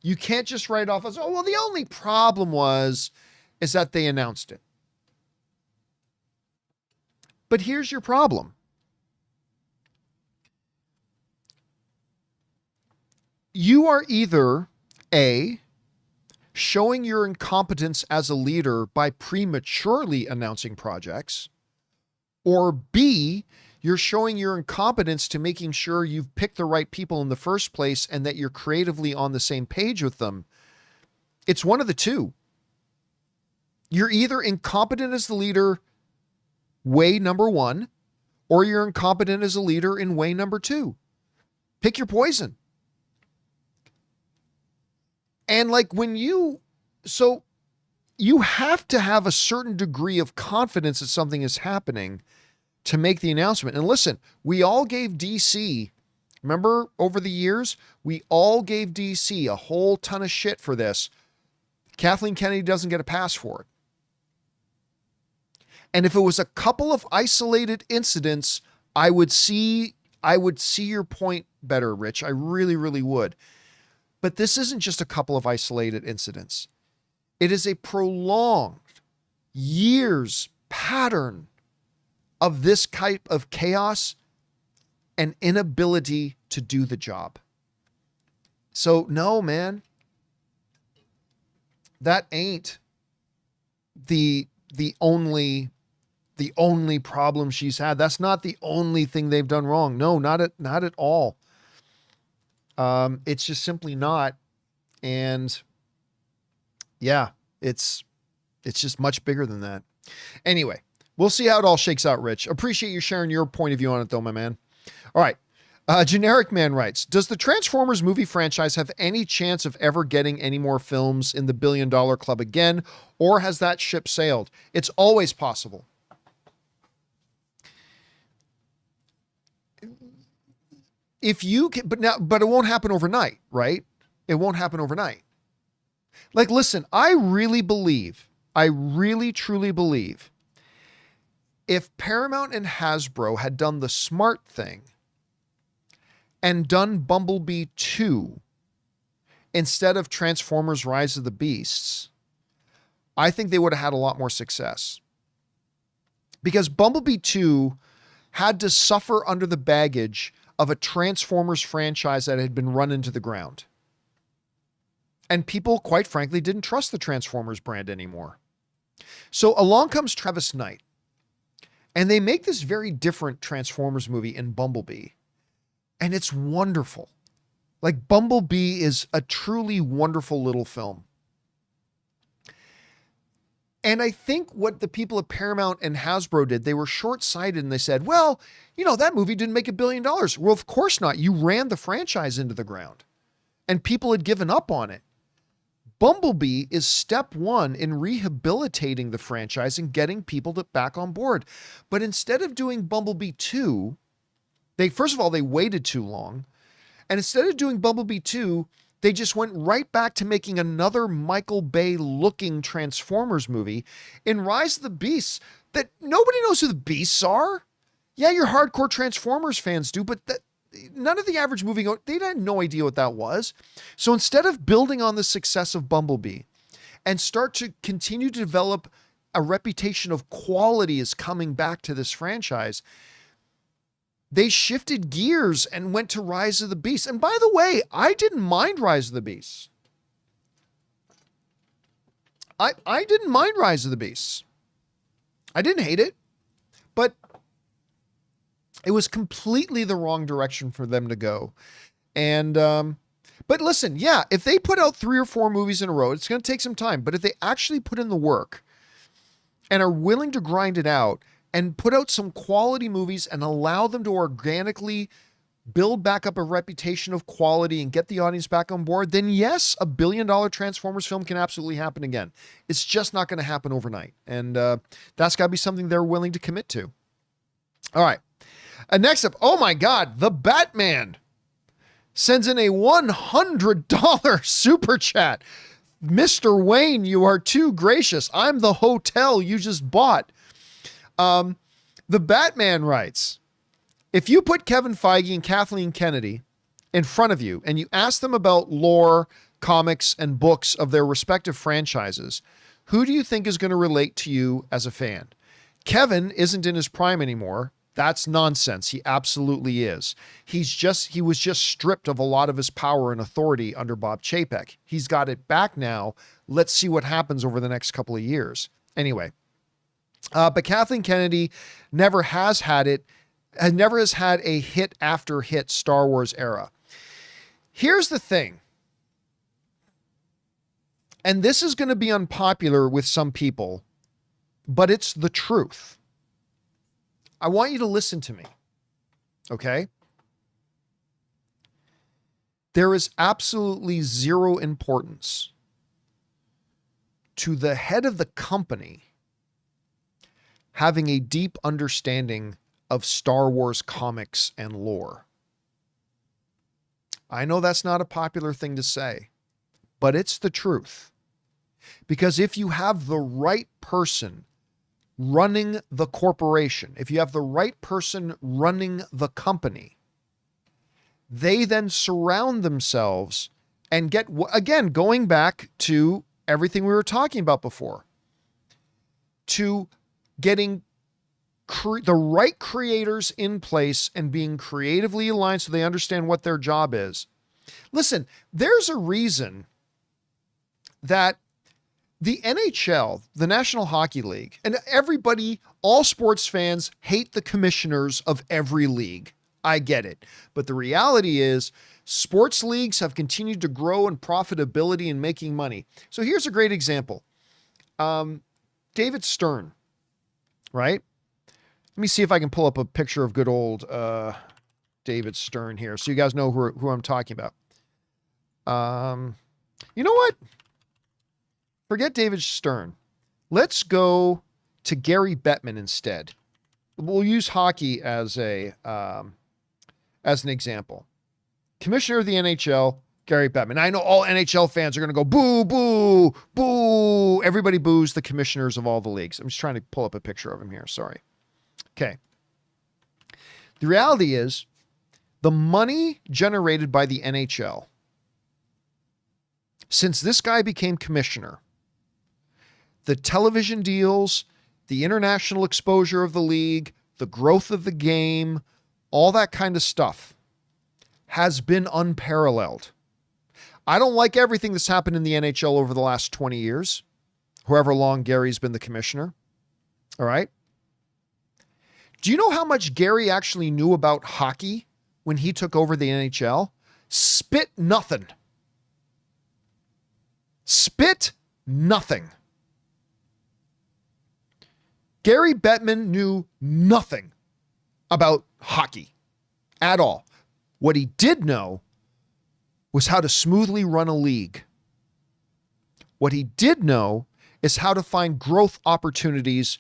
You can't just write off as, the only problem is that they announced it. But here's your problem. You are either A, showing your incompetence as a leader by prematurely announcing projects, or B, you're showing your incompetence to making sure you've picked the right people in the first place and that you're creatively on the same page with them. It's one of the two. You're either incompetent as the leader, way number one, or you're incompetent as a leader in way number two. Pick your poison. And like so you have to have a certain degree of confidence that something is happening to make the announcement. And listen, we all gave DC, remember over the years, we all gave DC a whole ton of shit for this. Kathleen Kennedy doesn't get a pass for it. And if it was a couple of isolated incidents, I would see your point better, Rich. I really, really would. But this isn't just a couple of isolated incidents. It is a prolonged years pattern of this type of chaos and inability to do the job. So no, man, that ain't the only problem she's had. That's not the only thing they've done wrong. No, not at all. It's just simply not. And yeah, it's just much bigger than that. Anyway, we'll see how it all shakes out, Rich. Appreciate you sharing your point of view on it though, my man. All right. Generic Man writes, does the Transformers movie franchise have any chance of ever getting any more films in the $1 billion club again? Or has that ship sailed? It's always possible. If you can, but it won't happen overnight, right? It won't happen overnight. Like, listen, I really truly believe if Paramount and Hasbro had done the smart thing and done Bumblebee 2 instead of Transformers Rise of the Beasts, I think they would have had a lot more success. Because Bumblebee 2 had to suffer under the baggage of a Transformers franchise that had been run into the ground. And people, quite frankly, didn't trust the Transformers brand anymore. So along comes Travis Knight. And they make this very different Transformers movie in Bumblebee. And it's wonderful. Like, Bumblebee is a truly wonderful little film. And I think what the people at Paramount and Hasbro did, they were short-sighted and they said, well, that movie didn't make $1 billion. Well, of course not. You ran the franchise into the ground and people had given up on it. Bumblebee is step one in rehabilitating the franchise and getting people back on board. But instead of doing Bumblebee 2, first of all, they waited too long. And instead of doing Bumblebee 2, they just went right back to making another Michael Bay looking Transformers movie in Rise of the Beasts that nobody knows who the Beasts are. Yeah, your hardcore Transformers fans do, but none of the average moviegoer, they had no idea what that was. So instead of building on the success of Bumblebee and start to continue to develop a reputation of quality is coming back to this franchise, they shifted gears and went to Rise of the Beasts. And by the way, I didn't mind Rise of the Beasts. I didn't mind Rise of the Beasts. I didn't hate it, but it was completely the wrong direction for them to go. And, but listen, yeah, if they put out 3 or 4 movies in a row, it's going to take some time, but if they actually put in the work and are willing to grind it out and put out some quality movies and allow them to organically build back up a reputation of quality and get the audience back on board, then yes, $1 billion Transformers film can absolutely happen again. It's just not going to happen overnight. And that's got to be something they're willing to commit to. All right. Next up, oh my God, the Batman sends in a $100 super chat. Mr. Wayne, you are too gracious. I'm the hotel you just bought. The Batman writes, if you put Kevin Feige and Kathleen Kennedy in front of you and you ask them about lore, comics, and books of their respective franchises, who do you think is going to relate to you as a fan? Kevin isn't in his prime anymore. That's nonsense. He absolutely is. He was just stripped of a lot of his power and authority under Bob Chapek. He's got it back now. Let's see what happens over the next couple of years. Anyway, but Kathleen Kennedy never has had a hit after hit Star Wars era. Here's the thing. And this is going to be unpopular with some people, but it's the truth. I want you to listen to me. Okay? There is absolutely zero importance to the head of the company having a deep understanding of Star Wars comics and lore. I know that's not a popular thing to say, but it's the truth. Because if you have the right person running the corporation, if you have the right person running the company, they then surround themselves and get, again, going back to everything we were talking about before, to getting the right creators in place and being creatively aligned so they understand what their job is. Listen, there's a reason that the NHL, the National Hockey League, and everybody, all sports fans hate the commissioners of every league. I get it. But the reality is sports leagues have continued to grow in profitability and making money. So here's a great example. David Stern, right? Let me see if I can pull up a picture of good old David Stern here so you guys know who I'm talking about. You know what? Forget David Stern. Let's go to Gary Bettman instead. We'll use hockey as an example. Commissioner of the NHL, Gary Bettman. I know all NHL fans are going to go boo, boo, boo. Everybody boos the commissioners of all the leagues. I'm just trying to pull up a picture of him here. Sorry. Okay. The reality is the money generated by the NHL since this guy became commissioner, the television deals, the international exposure of the league, the growth of the game, all that kind of stuff has been unparalleled. I don't like everything that's happened in the NHL over the last 20 years, however long Gary's been the commissioner. All right. Do you know how much Gary actually knew about hockey when he took over the NHL? Spit nothing. Spit nothing. Gary Bettman knew nothing about hockey at all. What he did know was how to smoothly run a league. What he did know is how to find growth opportunities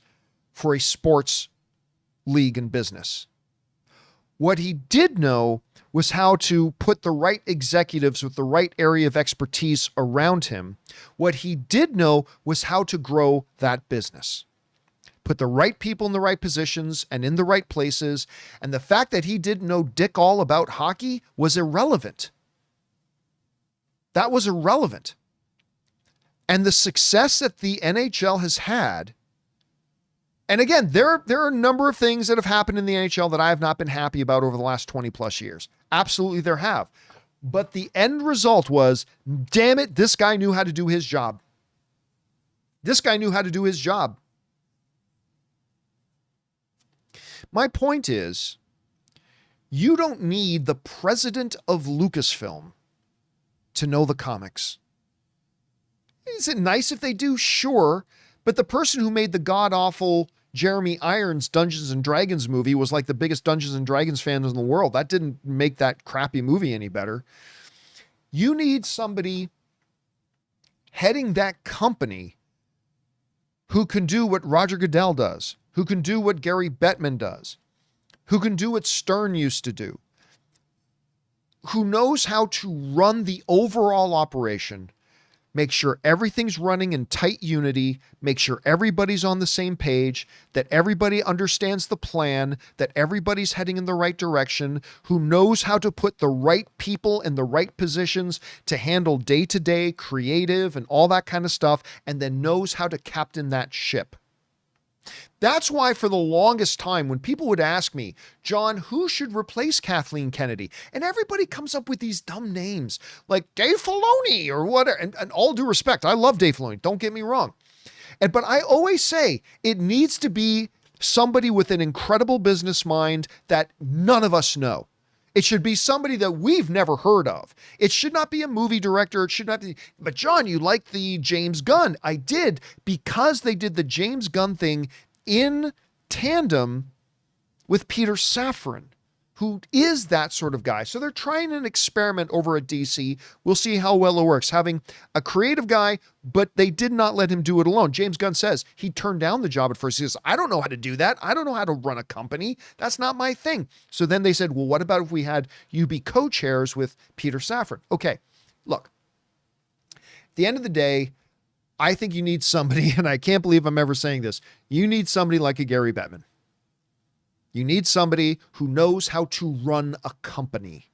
for a sports league and business. What he did know was how to put the right executives with the right area of expertise around him. What he did know was how to grow that business. Put the right people in the right positions and in the right places. And the fact that he didn't know dick all about hockey was irrelevant. That was irrelevant. And the success that the NHL has had, and again, there are a number of things that have happened in the NHL that I have not been happy about over the last 20 plus years. Absolutely there have. But the end result was, damn it, this guy knew how to do his job. This guy knew how to do his job. My point is, you don't need the president of Lucasfilm to know the comics. Is it nice if they do? Sure. But the person who made the god-awful Jeremy Irons Dungeons and Dragons movie was like the biggest Dungeons and Dragons fans in the world. That didn't make that crappy movie any better. You need somebody heading that company who can do what Roger Goodell does, who can do what Gary Bettman does, who can do what Stern used to do, who knows how to run the overall operation, make sure everything's running in tight unity, make sure everybody's on the same page, that everybody understands the plan, that everybody's heading in the right direction, who knows how to put the right people in the right positions to handle day-to-day creative and all that kind of stuff, and then knows how to captain that ship. That's why for the longest time, when people would ask me, John, who should replace Kathleen Kennedy? And everybody comes up with these dumb names like Dave Filoni or whatever. And all due respect, I love Dave Filoni. Don't get me wrong. But I always say it needs to be somebody with an incredible business mind that none of us know. It should be somebody that we've never heard of. It should not be a movie director. It should not be, but John, you like the James Gunn. I did, because they did the James Gunn thing in tandem with Peter Safran, who is that sort of guy. So they're trying an experiment over at DC. We'll see how well it works. Having a creative guy, but they did not let him do it alone. James Gunn says he turned down the job at first. He says, I don't know how to do that. I don't know how to run a company. That's not my thing. So then they said, well, what about if we had you be co-chairs with Peter Safran? Okay, look, at the end of the day, I think you need somebody, and I can't believe I'm ever saying this, you need somebody like a Gary Bettman. You need somebody who knows how to run a company,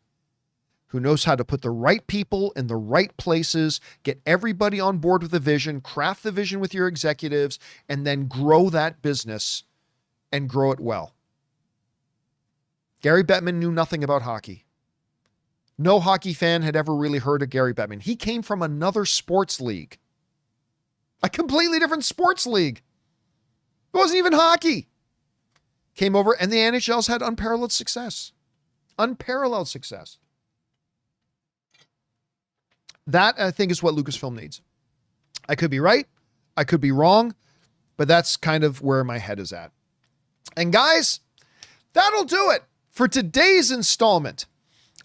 who knows how to put the right people in the right places, get everybody on board with the vision, craft the vision with your executives, and then grow that business and grow it well. Gary Bettman knew nothing about hockey. No hockey fan had ever really heard of Gary Bettman. He came from another sports league. A completely different sports league. It wasn't even hockey. Came over, and the NHL's had unparalleled success. Unparalleled success. That, I think, is what Lucasfilm needs. I could be right. I could be wrong. But that's kind of where my head is at. And guys, that'll do it for today's installment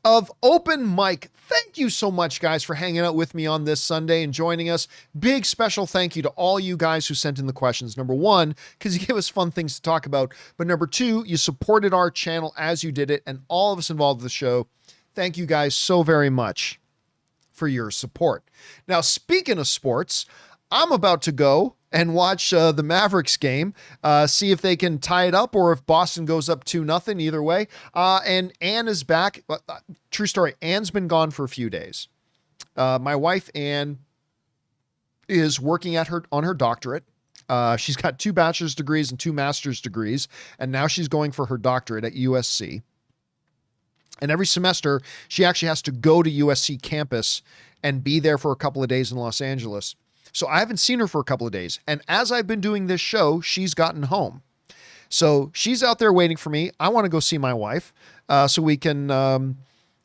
of Open Mic. Thank you so much, guys, for hanging out with me on this Sunday and joining us. Big special thank you to all you guys who sent in the questions. Number one, because you give us fun things to talk about. But number two, you supported our channel as you did it, and all of us involved in the show. Thank you guys so very much for your support. Now, speaking of sports, I'm about to go and watch the Mavericks game, see if they can tie it up or if Boston goes up 2-0, either way. And Anne is back. True story. Anne's been gone for a few days. My wife, Anne, is working on her doctorate. She's got 2 bachelor's degrees and 2 master's degrees, and now she's going for her doctorate at USC. And every semester, she actually has to go to USC campus and be there for a couple of days in Los Angeles. So I haven't seen her for a couple of days. And as I've been doing this show, she's gotten home. So she's out there waiting for me. I want to go see my wife so we can,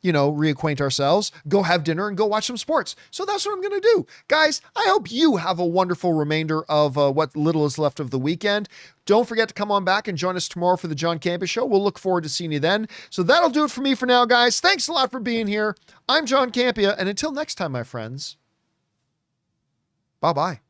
reacquaint ourselves, go have dinner, and go watch some sports. So that's what I'm going to do. Guys, I hope you have a wonderful remainder of what little is left of the weekend. Don't forget to come on back and join us tomorrow for the John Campea Show. We'll look forward to seeing you then. So that'll do it for me for now, guys. Thanks a lot for being here. I'm John Campea, and until next time, my friends, bye-bye.